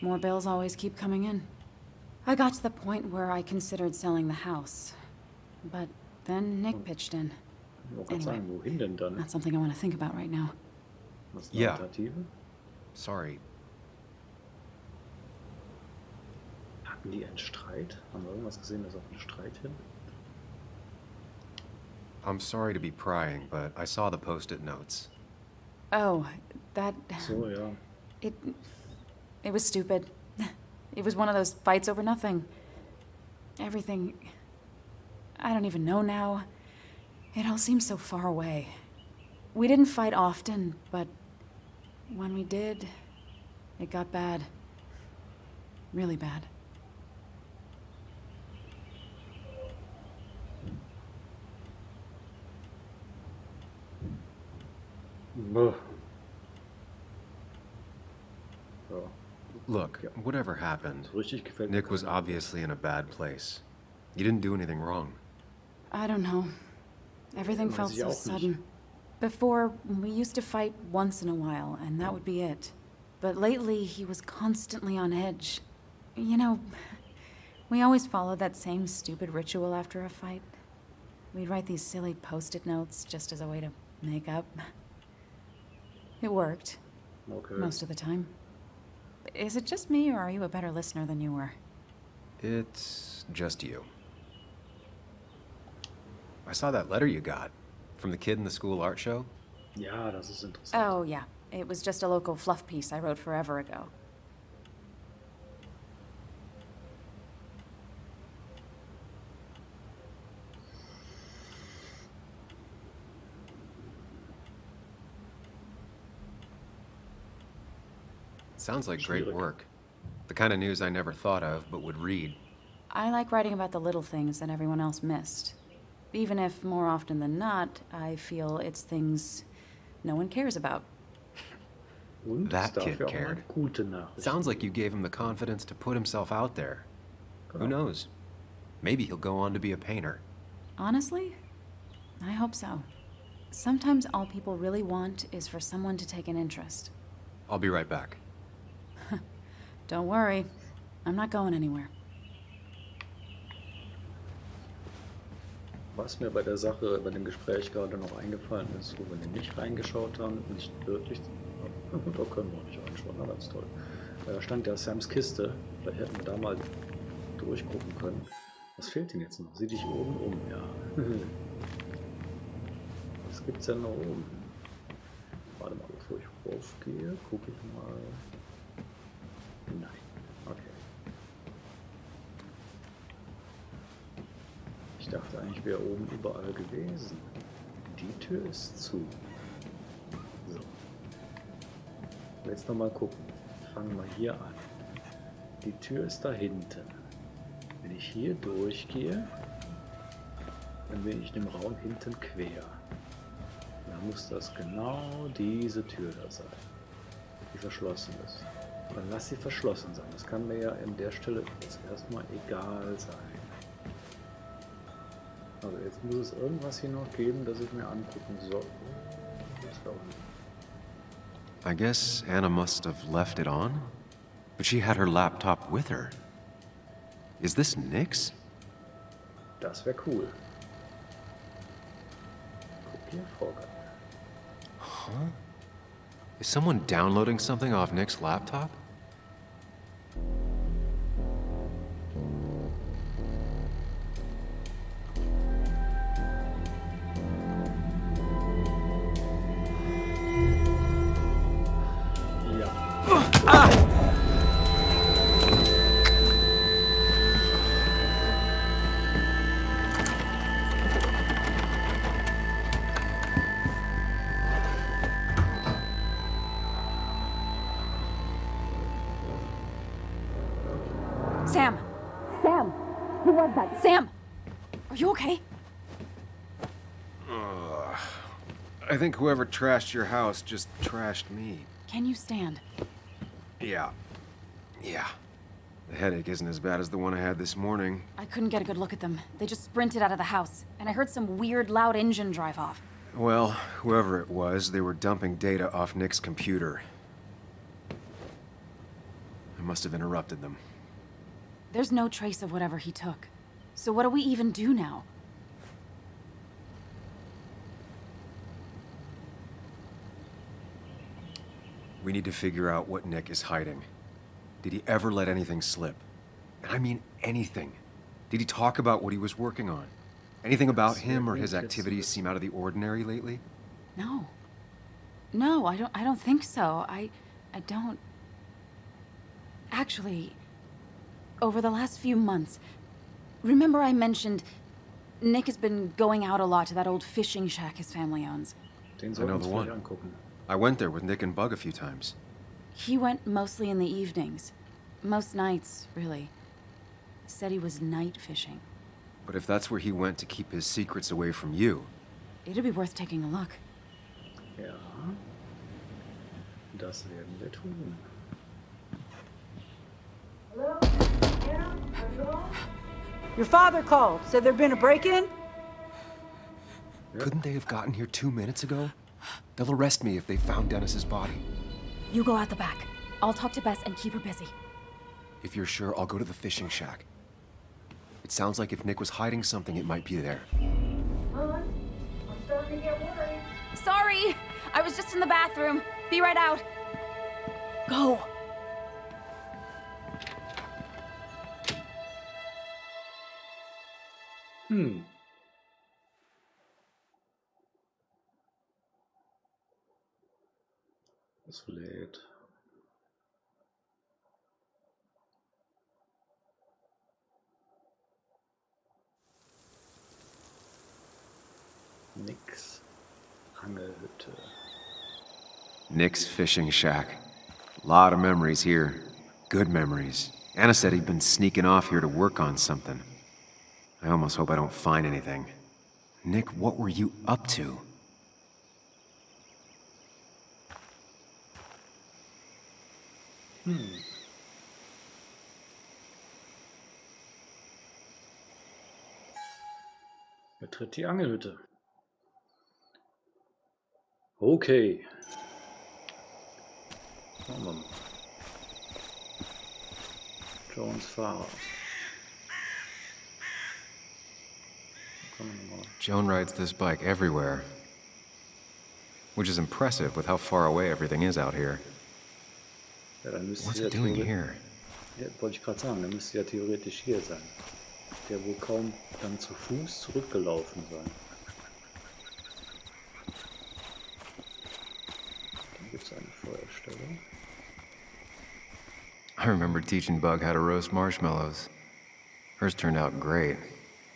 More bills always keep coming in. I got to the point where I considered selling the house. But then Nick pitched in. Ich wollte gerade Anyway. sagen, wohin denn dann? Not something I want to think about right now. Was ist eine Ja. Alternative? Sorry. Hatten die einen Streit? Haben wir irgendwas gesehen, dass auf einen Streit hin? I'm sorry to be prying, but I saw the post-it notes. Oh, that... So, ja. It was stupid. It was one of those fights over nothing. Everything... I don't even know now. It all seems so far away. We didn't fight often, but when we did, it got bad. Really bad. Buh. So, Look, Ja. whatever happened, so richtig gefällt mir Nick was keiner. obviously in a bad place. You didn't do anything wrong. I don't know. Everything Weiß felt ich so auch nicht. sudden. Before, we used to fight once in a while, and that would be it. But lately, he was constantly on edge. You know, we always followed that same stupid ritual after a fight. We'd write these silly post-it notes just as a way to make up. It worked, Okay. most of the time. Is it just me, or are you a better listener than you were? It's just you. I saw that letter you got from the kid in the school art show. Ja, das ist interessant. Oh, yeah. It was just a local fluff piece I wrote forever ago. Sounds like great Schwierig. work. The kind of news I never thought of, but would read. I like writing about the little things that everyone else missed. Even if, more often than not, I feel it's things no one cares about. Und That es darf kid ja auch mal cared. gute Nachrichten. Sounds like you gave him the confidence to put himself out there. Who Genau. knows? Maybe he'll go on to be a painter. Honestly, I hope so. Sometimes all people really want is for someone to take an interest. I'll be right back. Don't worry, I'm not going anywhere. Was mir bei der Sache, bei dem Gespräch gerade noch eingefallen ist, wo wir nicht reingeschaut haben, nicht wirklich, da können wir auch nicht reinschauen, na ganz toll. Da stand ja Sams Kiste, vielleicht hätten wir da mal durchgucken können. Was fehlt denn jetzt noch? Sieh dich oben um, ja. Was gibt's denn noch oben? Warte mal, bevor ich raufgehe, gucke ich mal. Nein, okay. Ich dachte eigentlich, wäre oben überall gewesen. Die Tür ist zu. So. Jetzt nochmal gucken. Fangen wir hier an. Die Tür ist da hinten. Wenn ich hier durchgehe, dann bin ich dem Raum hinten quer. Dann muss das genau diese Tür da sein, die verschlossen ist. Dann lass sie verschlossen sein. Das kann mir ja an der Stelle jetzt erstmal egal sein. Also jetzt muss es irgendwas hier noch geben, das ich mir angucken soll. Das da unten. I guess Anna must have left it on, but she had her laptop with her. Is this Nick's? Das wäre cool. Kopiervorgang. Huh? Is someone downloading something off Nick's laptop? Ja. Sam! Sam! Who was that? Sam! Are you okay? I think whoever trashed your house just trashed me. Can you stand? Yeah. The headache isn't as bad as the one I had this morning. I couldn't get a good look at them. They just sprinted out of the house, and I heard some weird, loud engine drive off. Well, whoever it was, they were dumping data off Nick's computer. I must have interrupted them. There's no trace of whatever he took. So what do we even do now? We need to figure out what Nick is hiding. Did he ever let anything slip? And I mean anything. Did he talk about what he was working on? Anything about him or his activities seem out of the ordinary lately? No. No, I don't think so. I don't... Actually, over the last few months, remember I mentioned Nick has been going out a lot to that old fishing shack his family owns. Den I sollten know wir the uns one. vielleicht angucken. I went there with Nick and Bug a few times. He went mostly in the evenings. Most nights, really. Said he was night fishing. But if that's where he went to keep his secrets away from you, It'd be worth taking a look. Ja. Das werden wir tun. Your father called, said there'd been a break-in? couldn't they have gotten here 2 minutes ago? They'll arrest me if they found Dennis's body. You go out the back. I'll talk to Bess and keep her busy. If you're sure, I'll go to the fishing shack. It sounds like if Nick was hiding something, it might be there. I'm starting to get worried. Sorry! I was just in the bathroom. Be right out. Go. Das lädt. Nix. Angelhütte. Nick's fishing shack. Lot of memories here. Good memories. Anna said he'd been sneaking off here to work on something. I almost hope I don't find anything. Nick, what were you up to? Betritt die Angelhütte. Okay. Schauen wir mal. Jones Fahrrad. Kann man mal. Joan rides this bike everywhere. Which is impressive with how far away everything is out here. Ja, dann müsste What's ja it doing theoretisch- here? Ja, wollte ich gerade sagen, dann müsste ja theoretisch hier sein. Der wohl kaum dann zu Fuß zurückgelaufen sein. Dann gibt es eine Feuerstelle. I remember teaching Bug how to roast marshmallows. Hers turned out great.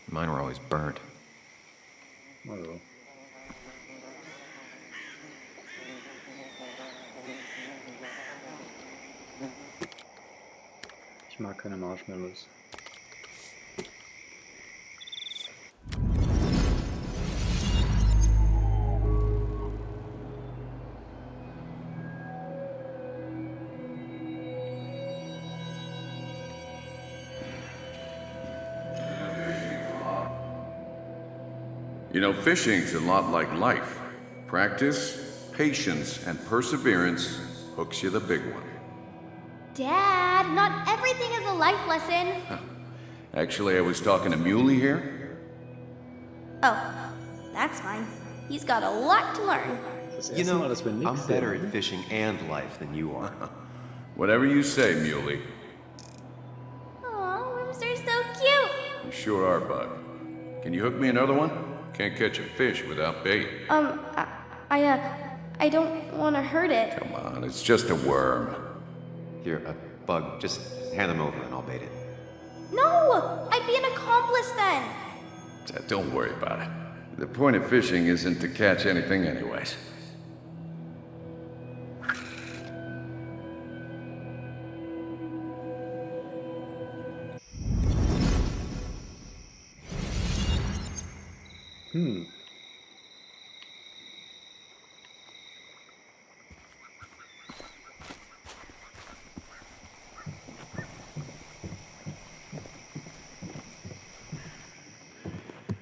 Mine were always burnt. Also. Ich mag keine Marshmallows. You know, fishing's a lot like life. Practice, patience, and perseverance hooks you the big one. Dad, not everything is a life lesson. Actually, I was talking to Muley here. Oh, that's fine. He's got a lot to learn. Das You erste Mal, know, dass wir Nick I'm better sehen. at fishing and life than you are. Whatever you say, Muley. Aw, worms are so cute. You sure are, Bug. Can you hook me another one? Can't catch a fish without bait. I don't want to hurt it. Come on, it's just a worm. Here, Bug, just hand them over and I'll bait it. No! I'd be an accomplice then. Don't worry about it. The point of fishing isn't to catch anything anyways.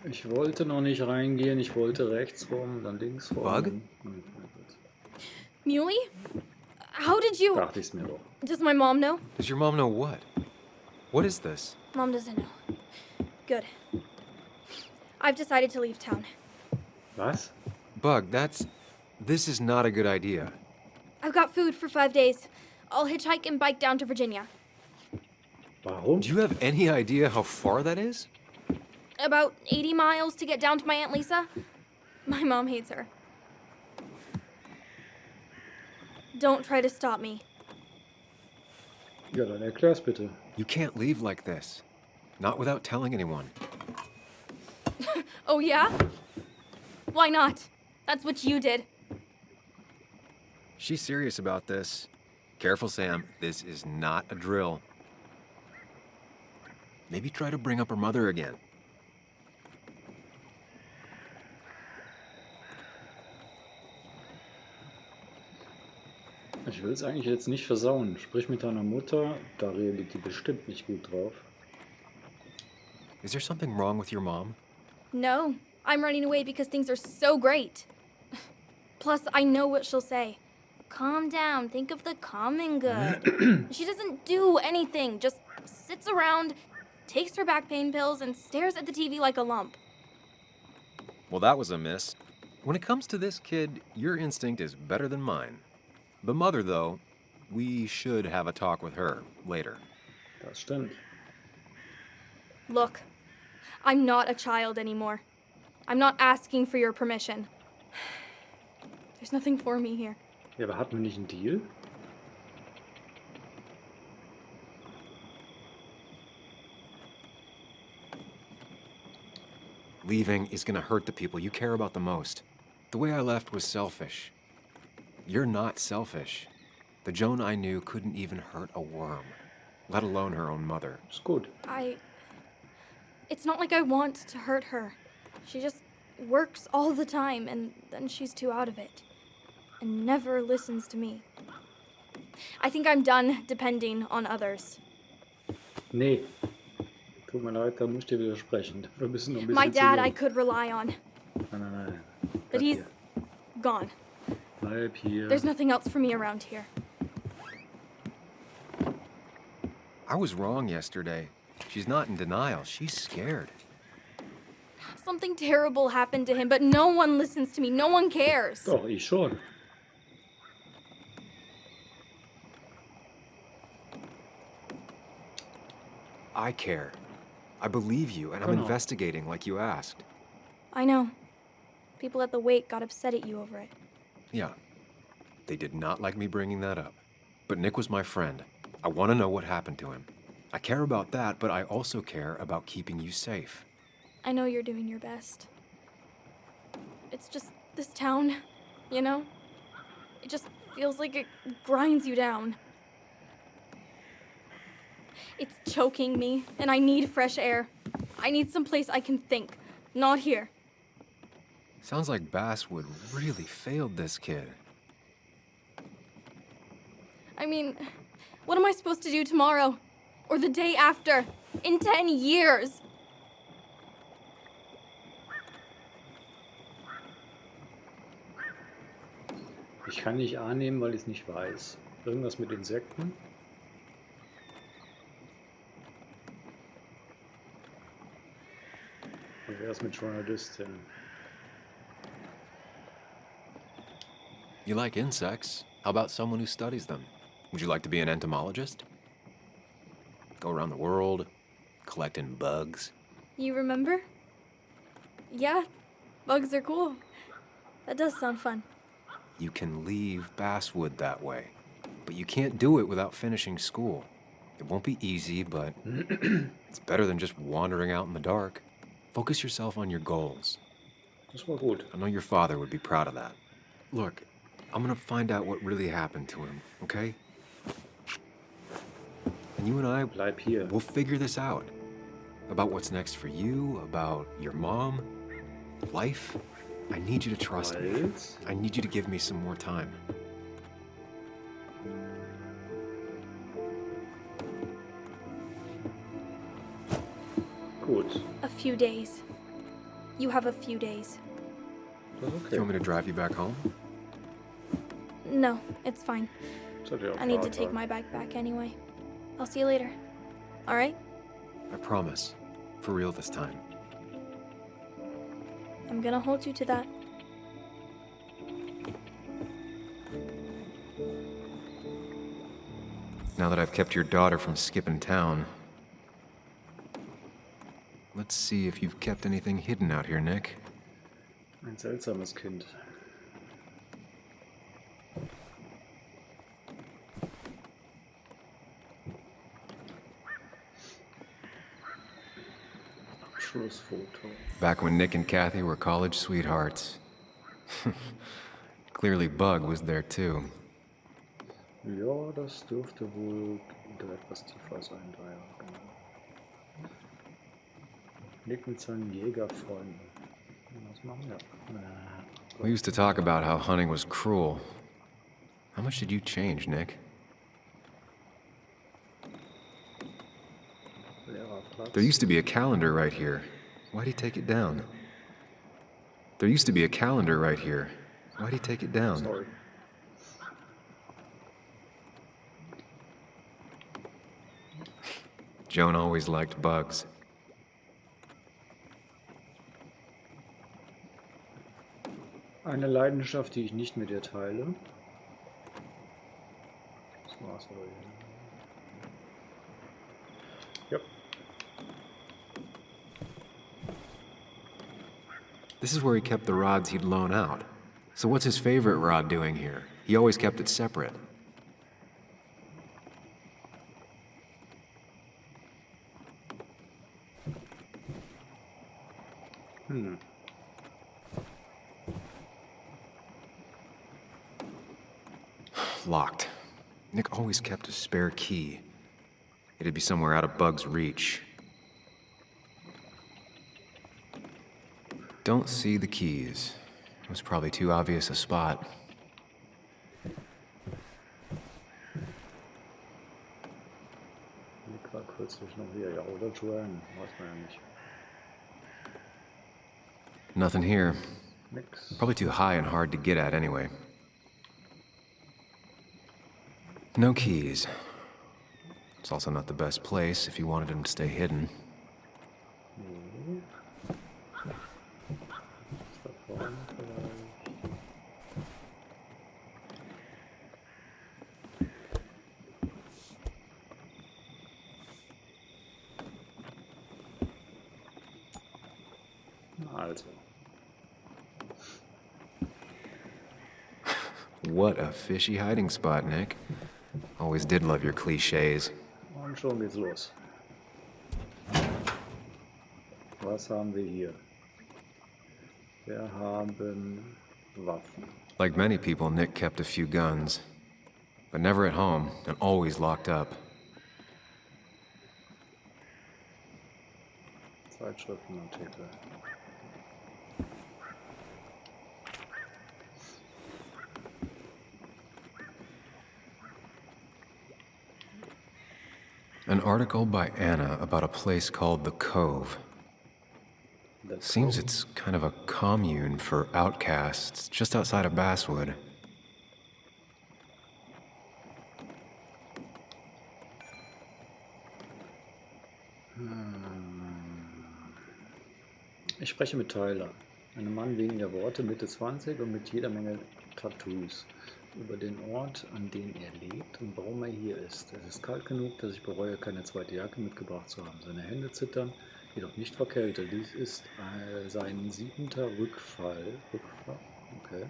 Ich wollte noch nicht reingehen, ich wollte rechts rum, dann links rum. Bug? Muley? How did you... Dachte ich's mir doch. Does my mom know? Does your mom know what? What is this? Mom doesn't know. Good. I've decided to leave town. Was? Bug, this is not a good idea. I've got food for 5 days. I'll hitchhike and bike down to Virginia. Warum? Do you have any idea how far that is? About 80 miles to get down to my Aunt Lisa. My mom hates her. Don't try to stop me. Ja, dann erklär's bitte. You can't leave like this. Not without telling anyone. Oh, yeah? Why not? That's what you did. She's serious about this. Careful, Sam. This is not a drill. Maybe try to bring up her mother again. Ich will es eigentlich jetzt nicht versauen. Sprich mit deiner Mutter, da reagiert die bestimmt nicht gut drauf. Is there something wrong with your mom? No, I'm running away because things are so great. Plus, I know what she'll say. Calm down, think of the common good. She doesn't do anything, just sits around, takes her back pain pills, and stares at the TV like a lump. Well, that was a miss. When it comes to this kid, your instinct is better than mine. The mother, though, we should have a talk with her later. Das stimmt. Look, I'm not a child anymore. I'm not asking for your permission. There's nothing for me here. Ja, aber hatten wir nicht einen Deal? Leaving is gonna hurt the people you care about the most. The way I left was selfish. You're not selfish. The Joan I knew couldn't even hurt a worm, let alone her own mother. Ist gut. It's not like I want to hurt her. She just works all the time, and then she's too out of it. And never listens to me. I think I'm done depending on others. Nee. Tut mir leid, da muss ich dir widersprechen. Wir müssen noch ein bisschen My dad I zuhören. could rely on, Nein. but Bleib he's hier. gone. Bleib hier. There's nothing else for me around here. I was wrong yesterday. She's not in denial. She's scared. Something terrible happened to him, but no one listens to me. No one cares. Doch, ich schon. I care. I believe you, and I'm Genau. investigating like you asked. I know. People at the wake got upset at you over it. Yeah. They did not like me bringing that up. But Nick was my friend. I want to know what happened to him. I care about that, but I also care about keeping you safe. I know you're doing your best. It's just this town, you know? It just feels like it grinds you down. It's choking me, and I need fresh air. I need someplace I can think, not here. Sounds like Basswood really failed this kid. I mean, what am I supposed to do tomorrow? Or the day after? In 10 years? Ich kann nicht annehmen, weil ich es nicht weiß. Irgendwas mit Insekten? Wie wäre es mit Journalistin? You like insects. How about someone who studies them? Would you like to be an entomologist? Go around the world, collecting bugs. You remember? Yeah, bugs are cool. That does sound fun. You can leave Basswood that way, but you can't do it without finishing school. It won't be easy, but it's better than just wandering out in the dark. Focus yourself on your goals. Das war gut. I know your father would be proud of that. Look, I'm gonna find out what really happened to him, okay? And you and I, Bleib hier. we'll figure this out. About what's next for you, about your mom, life. I need you to trust me. Halt. I need you to give me some more time. Gut. A few days. You have a few days. Das ist Do you okay. want me to drive you back home? No, it's fine. Das hat ja auch I need to Vater. take my bag back anyway. I'll see you later. All right? I promise. For real this time. I'm gonna hold you to that. Now that I've kept your daughter from skipping town, let's see if you've kept anything hidden out here, Nick. Ein seltsames Kind. Abschlussfoto. Back when Nick and Kathy were college sweethearts. Clearly Bug was there too. Ja, das dürfte wohl da etwas tiefer sein, da ja. Genau. Nick mit seinen Jägerfreunden. Was machen wir? We used to talk about how hunting was cruel. How much did you change, Nick? Lehrerplatz. There used to be a calendar right here. Why'd he take it down? There used to be a calendar right here. Why'd he take it down? Sorry. Joan always liked bugs. Eine Leidenschaft, die ich nicht mit dir teile. Das war's aber. Ja. This is where he kept the rods he'd loan out. So what's his favorite rod doing here? He always kept it separate. Locked. Nick always kept a spare key. It'd be somewhere out of Bug's reach. Don't see the keys. It was probably too obvious a spot. Nick war kürzlich noch hier, ja, oder Joanne? Weiß man ja nicht. Nothing here. Nix. Probably too high and hard to get at anyway. No keys. It's also not the best place if you wanted him to stay hidden. Nee. Ist da vorne vielleicht? Na also. What a fishy hiding spot, Nick. Always did love your cliches. Und schon geht's los. Was haben wir hier? Wir haben Waffen. Like many people, Nick kept a few guns. But never at home, and always locked up. Zeitschriftenartikel. An article by Anna about a place called the Cove. Seems it's kind of a commune for outcasts just outside of Basswood. Ich spreche mit Tyler, einem Mann weniger Worte, Mitte 20 und mit jeder Menge Tattoos. Über den Ort, an dem er lebt und warum er hier ist. Es ist kalt genug, dass ich bereue, keine zweite Jacke mitgebracht zu haben. Seine Hände zittern, jedoch nicht vor Kälte. Dies ist sein 7. Rückfall. Okay.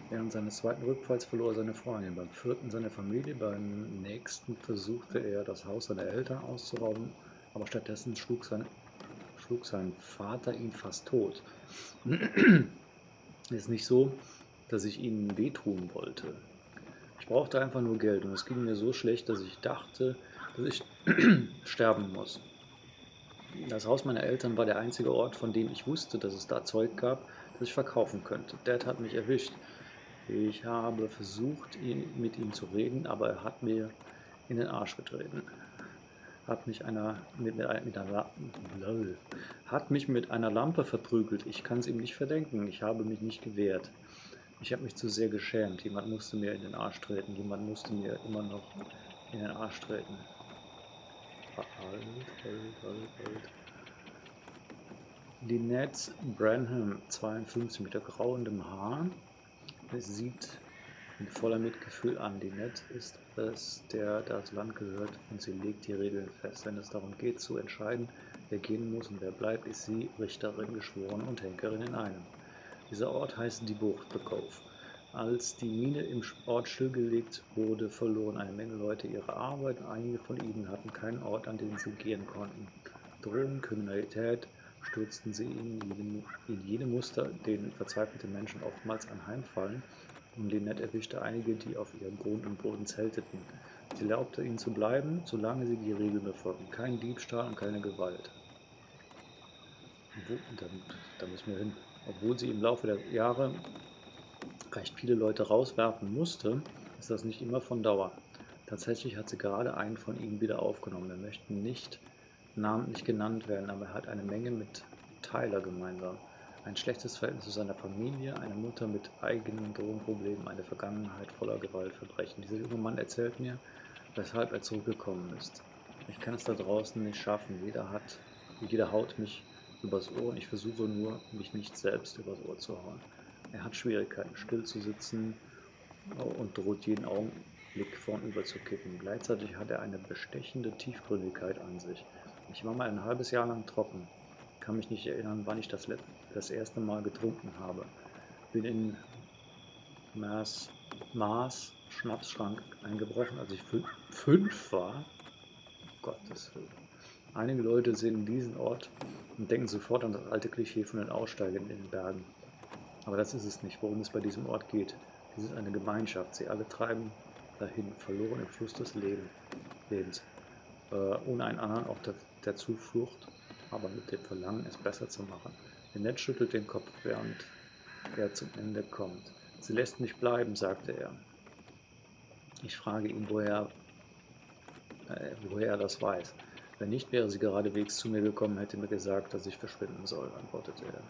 Während seines 2. Rückfalls verlor er seine Freundin, beim 4. seine Familie, beim nächsten versuchte er, das Haus seiner Eltern auszurauben, aber stattdessen schlug sein Vater ihn fast tot. Es ist nicht so, dass ich ihnen wehtun wollte. Ich brauchte einfach nur Geld und es ging mir so schlecht, dass ich dachte, dass ich sterben muss. Das Haus meiner Eltern war der einzige Ort, von dem ich wusste, dass es da Zeug gab, das ich verkaufen könnte. Dad hat mich erwischt. Ich habe versucht, mit ihm zu reden, aber er hat mir in den Arsch getreten. Hat mich mit einer Lampe verprügelt. Ich kann es ihm nicht verdenken. Ich habe mich nicht gewehrt. Ich habe mich zu sehr geschämt. Jemand musste mir in den Arsch treten. Jemand musste mir immer noch in den Arsch treten. Halt. Lynette Branham, 52, mit grauendem Haar. Es sieht ihn voller Mitgefühl an. Lynette ist es, der das Land gehört, und sie legt die Regeln fest. Wenn es darum geht, zu entscheiden, wer gehen muss und wer bleibt, ist sie Richterin, Geschworene und Henkerin in einem. Dieser Ort heißt die Bucht, The Cove. Als die Mine im Ort stillgelegt wurde, verloren eine Menge Leute ihre Arbeit und einige von ihnen hatten keinen Ort, an den sie gehen konnten. Drogen, Kriminalität stürzten sie in jede Muster, denen verzweifelte Menschen oftmals anheimfallen, und Lynette erwischte einige, die auf ihrem Grund und Boden zelteten. Sie erlaubte ihnen zu bleiben, solange sie die Regeln befolgten. Kein Diebstahl und keine Gewalt. Da müssen wir hin. Obwohl sie im Laufe der Jahre recht viele Leute rauswerfen musste, ist das nicht immer von Dauer. Tatsächlich hat sie gerade einen von ihnen wieder aufgenommen. Wir möchten nicht namentlich genannt werden, aber er hat eine Menge mit Tyler gemeinsam. Ein schlechtes Verhältnis zu seiner Familie, eine Mutter mit eigenen Drogenproblemen, eine Vergangenheit voller Gewaltverbrechen. Dieser junge Mann erzählt mir, weshalb er zurückgekommen ist. Ich kann es da draußen nicht schaffen. Jeder haut mich übers Ohr und ich versuche nur, mich nicht selbst übers Ohr zu hauen. Er hat Schwierigkeiten, still zu sitzen und droht jeden Augenblick vornüber zu kippen. Gleichzeitig hat er eine bestechende Tiefgründigkeit an sich. Ich war mal ein halbes Jahr lang trocken. Kann mich nicht erinnern, wann ich das erste Mal getrunken habe. Bin in Maß Schnapsschrank eingebrochen, als ich 5 war. Gottes Willen. Einige Leute sehen diesen Ort und denken sofort an das alte Klischee von den Aussteigern in den Bergen. Aber das ist es nicht, worum es bei diesem Ort geht. Dies ist eine Gemeinschaft. Sie alle treiben dahin, verloren im Fluss des Lebens. Ohne einen anderen Ort der Zuflucht, aber mit dem Verlangen, es besser zu machen. Lynette schüttelt den Kopf, während er zum Ende kommt. Sie lässt mich bleiben, sagte er. Ich frage ihn, woher er das weiß. Wenn nicht, wäre sie geradewegs zu mir gekommen, hätte mir gesagt, dass ich verschwinden soll, antwortete er.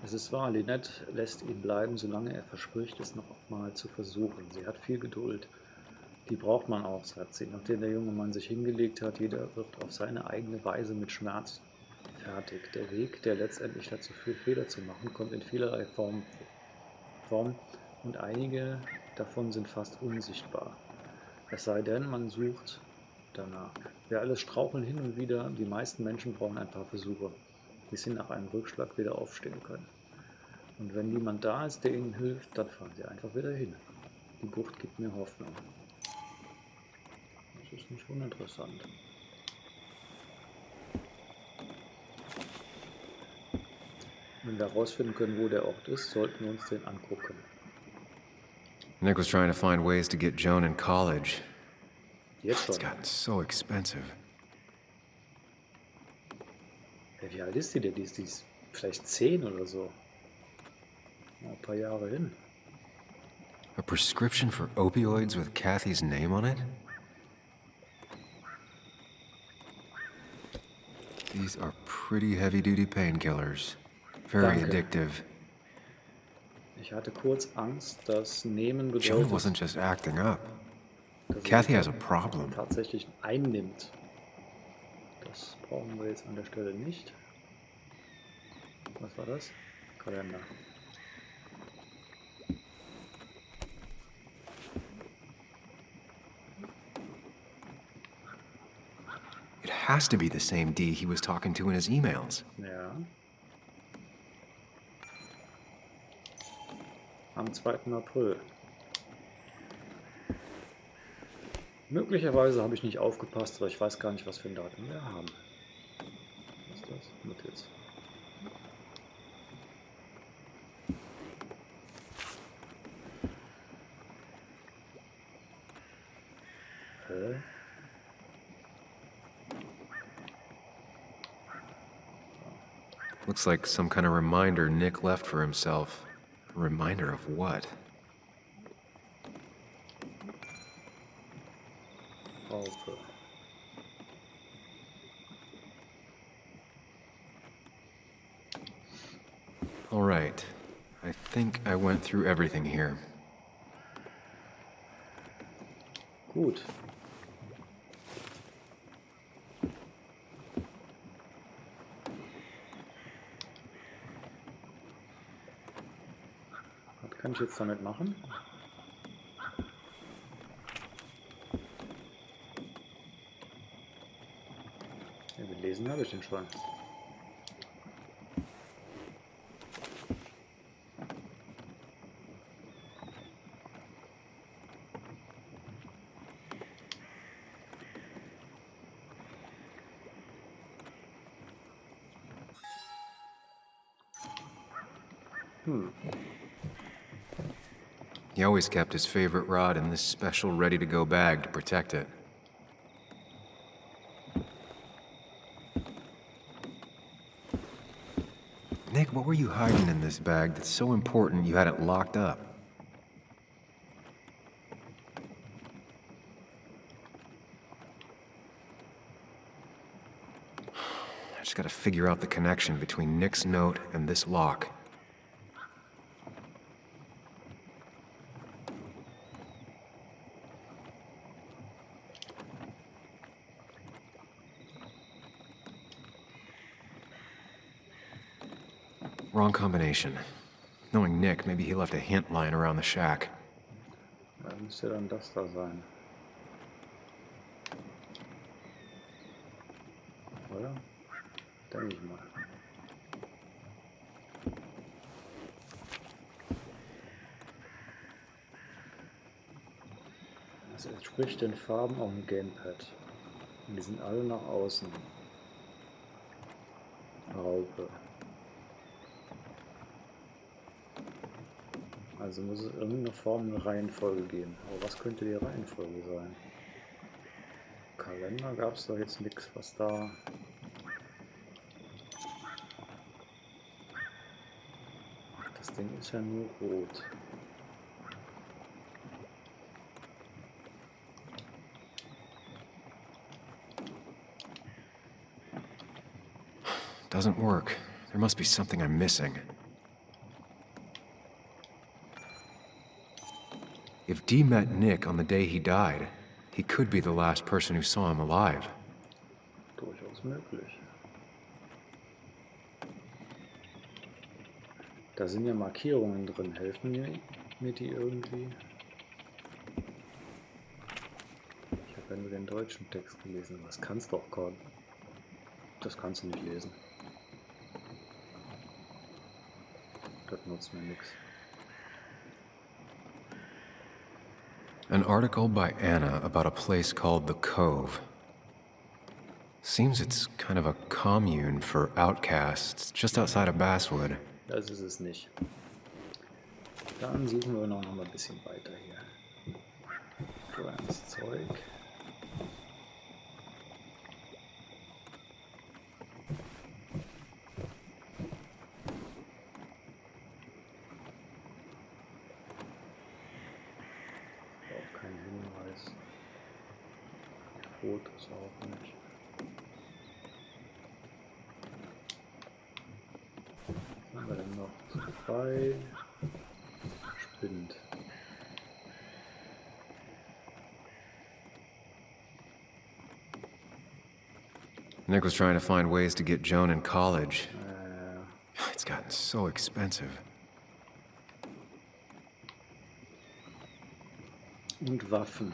Es ist wahr, Lynette lässt ihn bleiben, solange er verspricht, es noch mal zu versuchen. Sie hat viel Geduld. Die braucht man auch, sagt sie. Nachdem der junge Mann sich hingelegt hat, jeder wird auf seine eigene Weise mit Schmerz fertig. Der Weg, der letztendlich dazu führt, Fehler zu machen, kommt in vielerlei Formen und einige davon sind fast unsichtbar. Es sei denn, man sucht danach. Wir alle straucheln hin und wieder, die meisten Menschen brauchen ein paar Versuche, bis sie nach einem Rückschlag wieder aufstehen können. Und wenn niemand da ist, der ihnen hilft, dann fahren sie einfach wieder hin. Die Bucht gibt mir Hoffnung. Das ist nicht uninteressant. Wenn wir herausfinden können, wo der Ort ist, sollten wir uns den angucken. Nick was trying to find ways to get Joan in college. Jetzt It's schon. gotten so expensive. Ja, wie alt ist die denn? Die ist vielleicht 10 oder so. Noch ein paar Jahre hin. A prescription for opioids with Kathy's name on it? These are pretty heavy-duty painkillers. Very Danke. addictive. Ich hatte kurz Angst, dass Nehmen Joan bedeutet, wasn't just acting up. dass Kathy sie has a problem. tatsächlich einnimmt. Das brauchen wir jetzt an der Stelle nicht. Was war das? Kalender. has to be the same D he was talking to in his emails. Ja. Am 2. April. Möglicherweise habe ich nicht aufgepasst, aber ich weiß gar nicht, was für ein Datum wir haben. Was ist das? Notiz. Hä? Looks like some kind of reminder Nick left for himself. A reminder of what? Raupe. All right. I think I went through everything here. Gut. Was kann ich jetzt damit machen? Ja, gelesen habe ich den schon. He always kept his favorite rod in this special ready-to-go bag to protect it. Nick, what were you hiding in this bag that's so important you had it locked up? I just gotta figure out the connection between Nick's note and this lock. Wrong combination. Knowing Nick, maybe he left a hint lying around the shack. Da müsste dann das da sein. Oder? Denke ich mal. Das entspricht den Farben auf dem Gamepad. Und die sind alle nach außen. Raupe. Also muss es irgendeine Form, eine Reihenfolge geben. Aber was könnte die Reihenfolge sein? Kalender gab es doch jetzt nichts, was da... Das Ding ist ja nur rot. Doesn't work. There must be something I'm missing. If Dee met Nick on the day he died, he could be the last person who saw him alive. Durchaus möglich. Da sind ja Markierungen drin. Helfen mir die irgendwie? Ich habe ja nur den deutschen Text gelesen. Das kannst du doch gar nicht. Das kannst du nicht lesen. Das nutzt mir nichts. An article by Anna about a place called The Cove. Seems it's kind of a commune for outcasts just outside of Basswood. Das ist es nicht. Dann suchen wir noch mal ein bisschen weiter hier. Grants Zeug. Auch kein Hinweis. Fotos auch nicht. Was haben wir denn noch? 2 Spind. Nick was trying to find ways to get Joan in college. It's gotten so expensive. Und Waffen.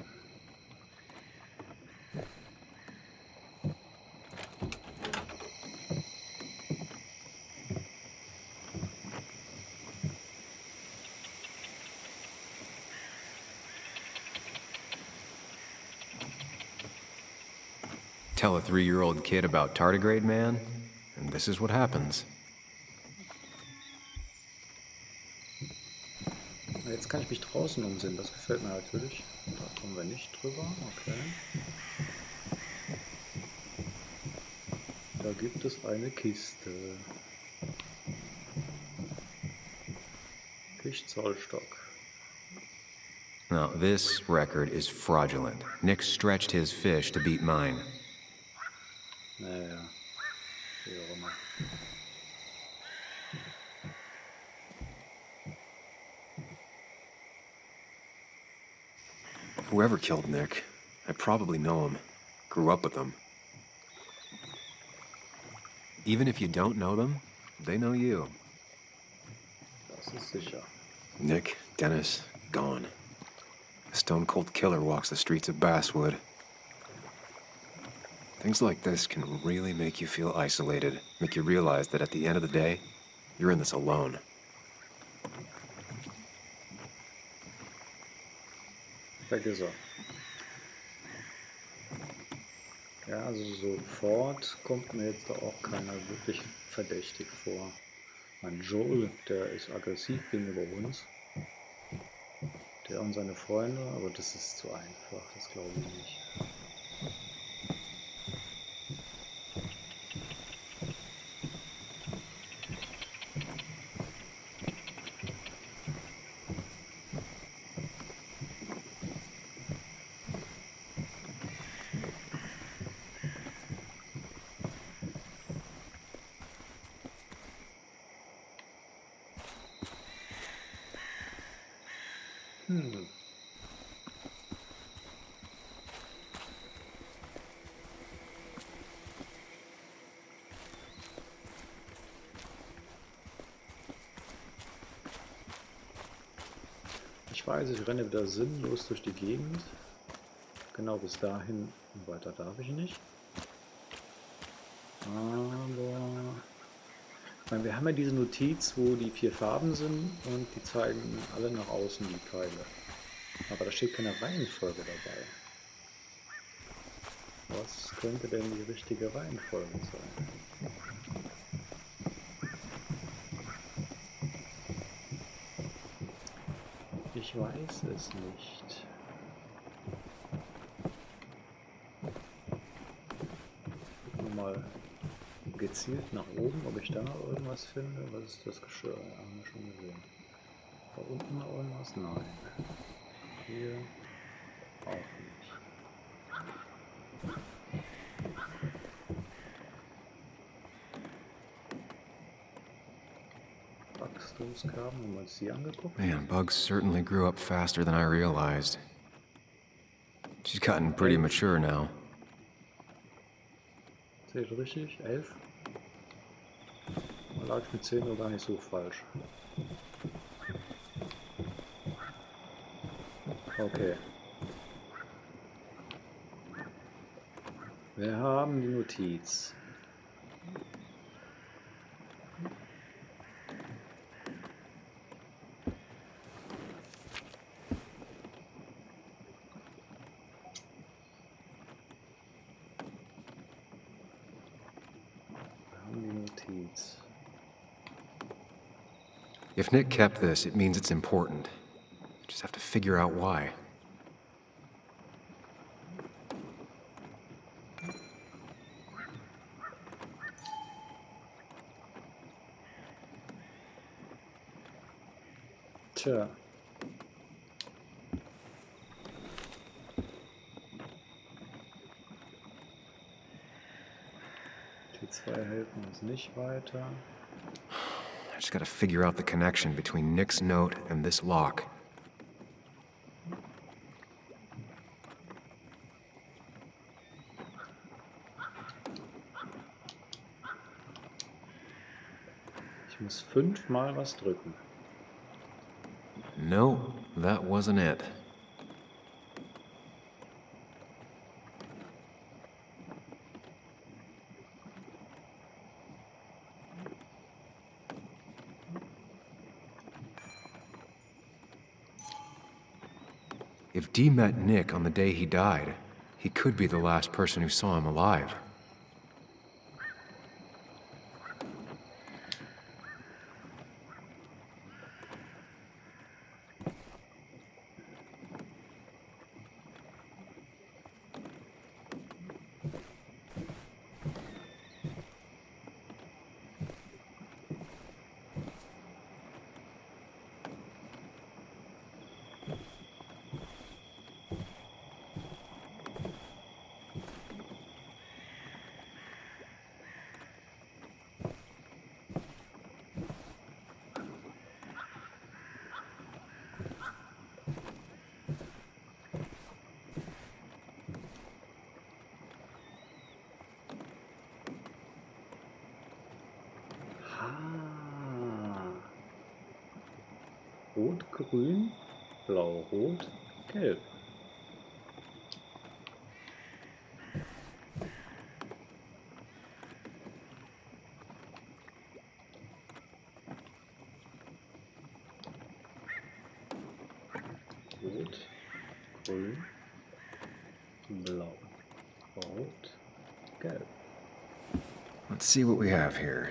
Tell a 3-year-old kid about tardigrade man, and this is what happens. Jetzt kann ich mich draußen umsehen, das gefällt mir natürlich. Da kommen wir nicht drüber, okay. Da gibt es eine Kiste. Fischzollstock. Now, this record is fraudulent. Nick stretched his fish to beat mine. Naja, wie auch immer. Whoever killed Nick, I probably know him. Grew up with him. Even if you don't know them, they know you. Das ist sicher. Nick, Dennis, gone. A stone-cold killer walks the streets of Basswood. Things like this can really make you feel isolated, make you realize that at the end of the day, you're in this alone. Vergiss er. Ja, also sofort kommt mir jetzt da auch keiner wirklich verdächtig vor. Mein Joel, der ist aggressiv gegenüber uns. Der und seine Freunde, aber das ist zu einfach, das glaube ich nicht. Ich weiß, ich renne wieder sinnlos durch die Gegend. Genau bis dahin und weiter darf ich nicht. Aber ich meine, wir haben ja diese Notiz, wo die 4 Farben sind und die zeigen alle nach außen die Pfeile. Aber da steht keine Reihenfolge dabei. Was könnte denn die richtige Reihenfolge sein? Ich weiß es nicht. Gucken wir mal gezielt nach oben, ob ich da noch irgendwas finde. Was ist das Geschirr? Ja, haben wir schon gesehen. Da unten noch irgendwas? Nein. Hier auch nicht. Wachstumskerben, haben wir uns die angeguckt? Man, Bugs certainly grew up faster than I realized. She's gotten pretty mature now. Sehe ich richtig? 11? Da lag ich mit 10 noch gar nicht so falsch. Okay. Wir haben die Notiz. If Nick kept this, it means it's important. Just have to figure out why. Tja. Die 2 helfen uns nicht weiter. I just gotta figure out the connection between Nick's note and this lock. Ich muss 5-mal was drücken. No, that wasn't it. If Dee met Nick on the day he died, He could be the last person who saw him alive. Rot, grün, blau, rot, gelb. Rot, grün, blau, rot, gelb. Let's see what we have here.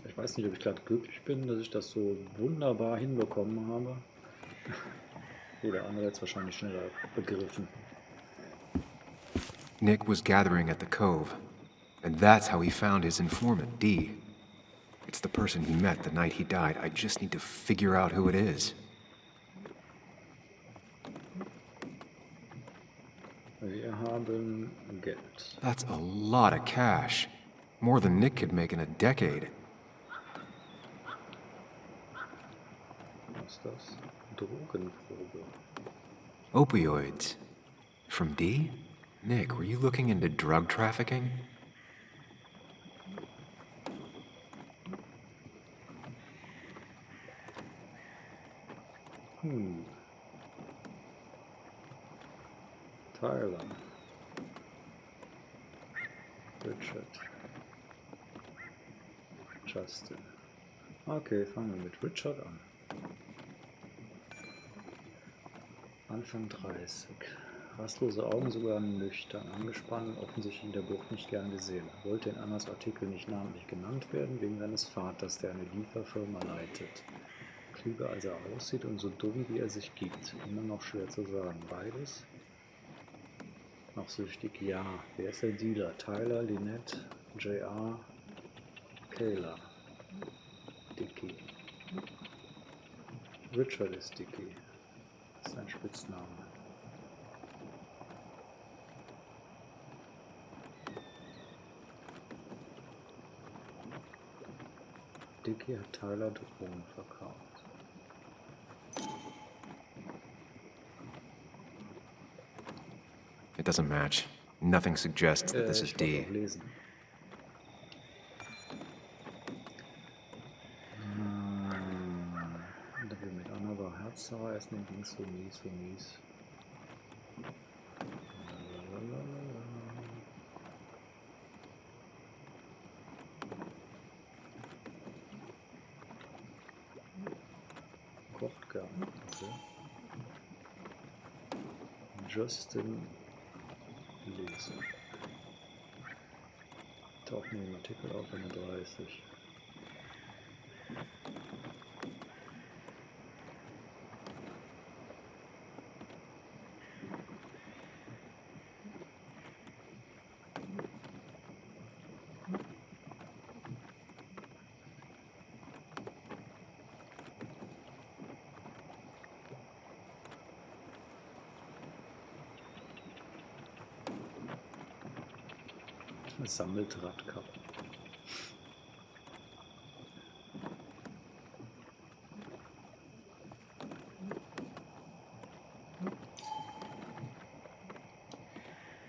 Ich weiß nicht, ob ich gerade glücklich bin, dass ich das so wunderbar hinbekommen habe. Oder andere jetzt wahrscheinlich schneller begriffen. Nick was gathering at the cove, and that's how he found his informant, Dee. It's the person he met the night he died. I just need to figure out who it is. Wir haben Geld. That's a lot of cash. More than Nick could make in a decade. Was ist das? Drogenprobe. Opioids. From Dee? Nick, were you looking into drug trafficking? Tyler. Richard. Justin. Okay, fangen wir mit Richard an. Anfang 30. Rastlose Augen, sogar nüchtern, angespannt, offensichtlich in der Bucht nicht gern gesehen. Wollte in Annas Artikel nicht namentlich genannt werden, wegen seines Vaters, der eine Lieferfirma leitet. Klüger als er aussieht und so dumm wie er sich gibt. Immer noch schwer zu sagen. Beides? Noch süchtig? Ja. Wer ist der Dealer? Tyler, Lynette, J.R., Kayla. Dickie. Richard ist Dickie. Das ist ein Spitzname. Dickie hat Tyler Drogen verkauft. It doesn't match. Nothing suggests that this is Ich wollte Dee. auch lesen. Da wir mit Anna war herzzerreißend, ging es so mies, so mies. Kocht gern, okay. Justin lesen. Tauchen wir im Artikel auf, eine 30. Sammelt Radkappen.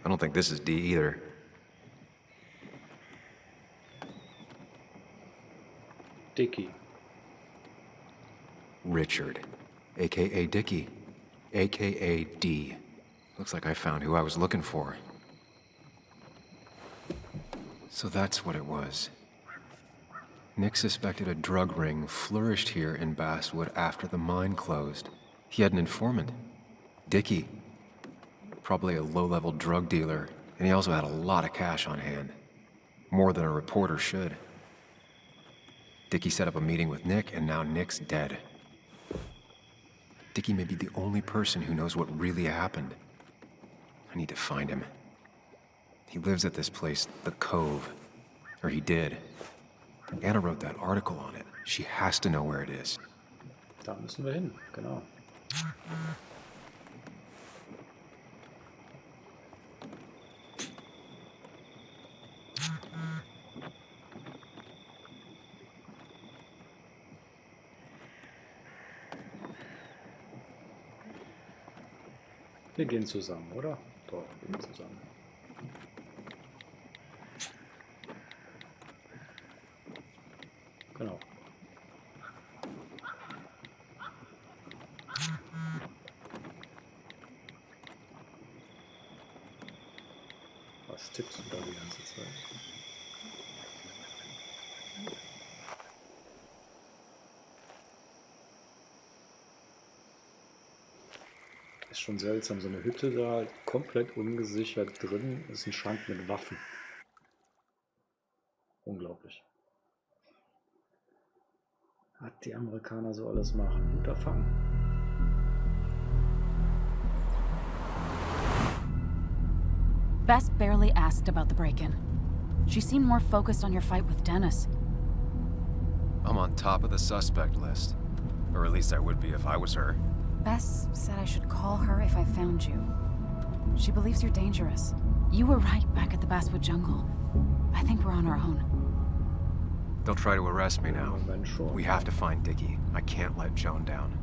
I don't think this is Dee either. Dickie. Richard, aka Dickie, aka Dee. Looks like I found who I was looking for. So that's what it was. Nick suspected a drug ring flourished here in Basswood after the mine closed. He had an informant, Dickie. Probably a low-level drug dealer, and he also had a lot of cash on hand. More than a reporter should. Dickie set up a meeting with Nick, and now Nick's dead. Dickie may be the only person who knows what really happened. I need to find him. He lives at this place, The Cove. Or he did. Anna wrote that article on it. She has to know where it is. Da müssen wir hin, genau. Wir gehen zusammen, oder? Doch, wir gehen zusammen. Genau. Was tippst du da die ganze Zeit? Ist schon seltsam, so eine Hütte da, komplett ungesichert, drin ist ein Schrank mit Waffen. Unglaublich. Was die Amerikaner so alles machen. Guter Fang. Bess barely asked about the break-in. She seemed more focused on your fight with Dennis. I'm on top of the suspect list. Or at least I would be if I was her. Bess said I should call her if I found you. She believes you're dangerous. You were right back at the Basswood jungle. I think we're on our own. They'll try to arrest me now. Sure. We have to find Dickie. I can't let Joan down.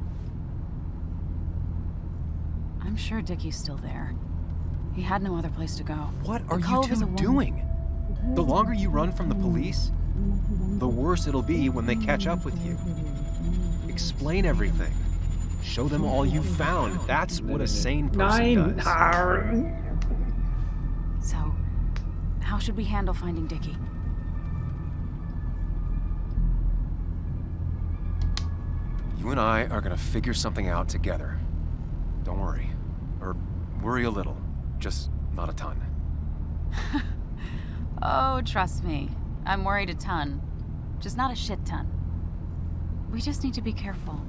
I'm sure Dickie's still there. He had no other place to go. What The are you Cove is two a doing? The longer you run from the police, the worse it'll be when they catch up with you. Explain everything. Show them all you found. That's what a sane person does. So, how should we handle finding Dickie? You and I are gonna figure something out together. Don't worry. Or worry a little. Just not a ton. Oh, trust me. I'm worried a ton. Just not a shit ton. We just need to be careful.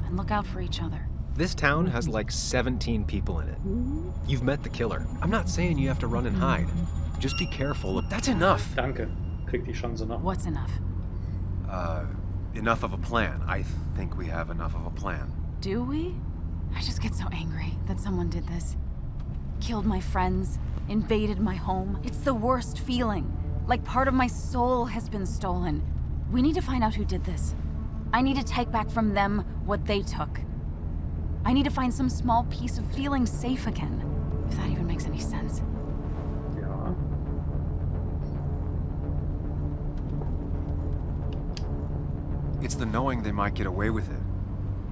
And look out for each other. This town has like 17 people in it. You've met the killer. I'm not saying you have to run and hide. Just be careful. That's enough. Danke. Krieg die Chance noch. What's enough? Enough of a plan. I think we have enough of a plan. Do we? I just get so angry that someone did this. Killed my friends, invaded my home. It's the worst feeling. Like part of my soul has been stolen. We need to find out who did this. I need to take back from them what they took. I need to find some small piece of feeling safe again. If that even makes any sense. Ja. It's the knowing they might get away with it.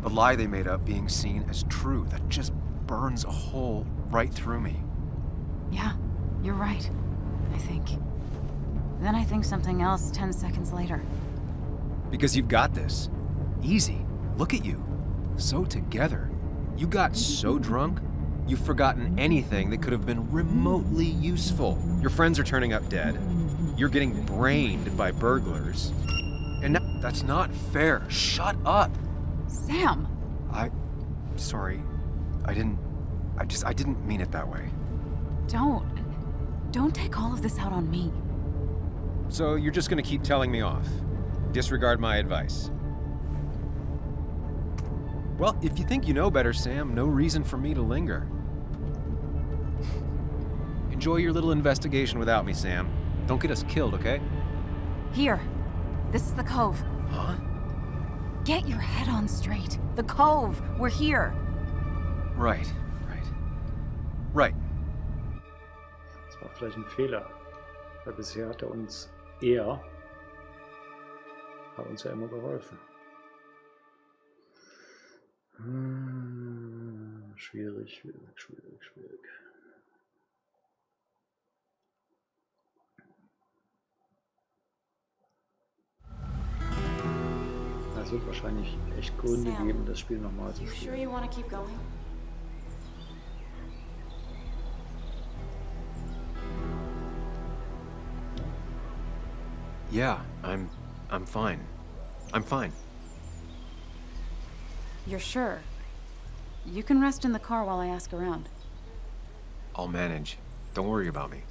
The lie they made up being seen as true that just burns a hole right through me. Yeah, you're right. I think. Then I think something else 10 seconds later. Because you've got this. Easy. Look at you. So together. You got so drunk, you've forgotten anything that could have been remotely useful. Your friends are turning up dead. You're getting brained by burglars. And now, that's not fair. Shut up. Sam! Sorry. I didn't mean it that way. Don't take all of this out on me. So you're just gonna keep telling me off? Disregard my advice? Well, if you think you know better, Sam, no reason for me to linger. Enjoy your little investigation without me, Sam. Don't get us killed, okay? Here. This is the Cove. Huh? Get your head on straight. The Cove. We're here. Right. Das war vielleicht ein Fehler. Weil bisher hat uns ja immer geholfen. Schwierig. es wird wahrscheinlich echt Gründe Sam, geben, das Spiel nochmal zu You sure spielen. you want to keep going? Yeah, I'm fine. I'm fine. You're sure? You can rest in the car while I ask around. I'll manage. Don't worry about me.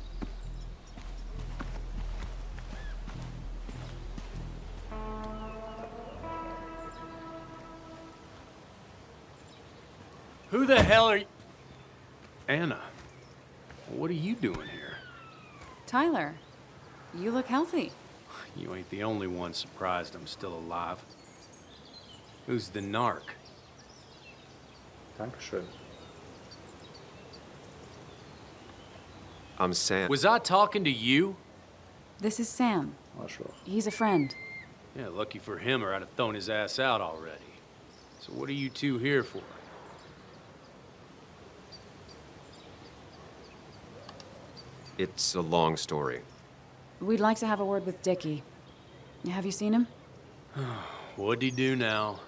Who the hell are you? Anna, what are you doing here? Tyler, you look healthy. You ain't the only one surprised I'm still alive. Who's the narc? Dankeschön. I'm Sam. Was I talking to you? This is Sam. Arschloch. He's a friend. Yeah, lucky for him or I'd have thrown his ass out already. So what are you two here for? It's a long story. We'd like to have a word with Dickie. Have you seen him? What'd he do now?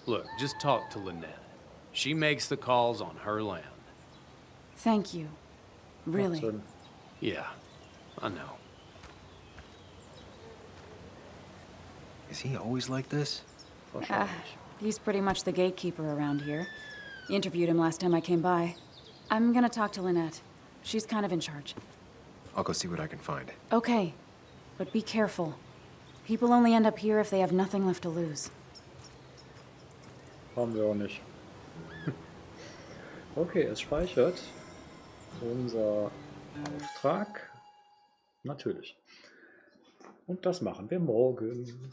Look, just talk to Lynette. She makes the calls on her land. Thank you. Really. Macht Sinn. Yeah, I know. Is he always like this? Wahrscheinlich. He's pretty much the gatekeeper around here. Interviewed him last time I came by. I'm gonna talk to Lynette. She's kind of in charge. I'll go see what I can find. Okay, but be careful. People only end up here if they have nothing left to lose. Haben wir auch nicht. Okay, es speichert unser Auftrag. Natürlich. Und das machen wir morgen.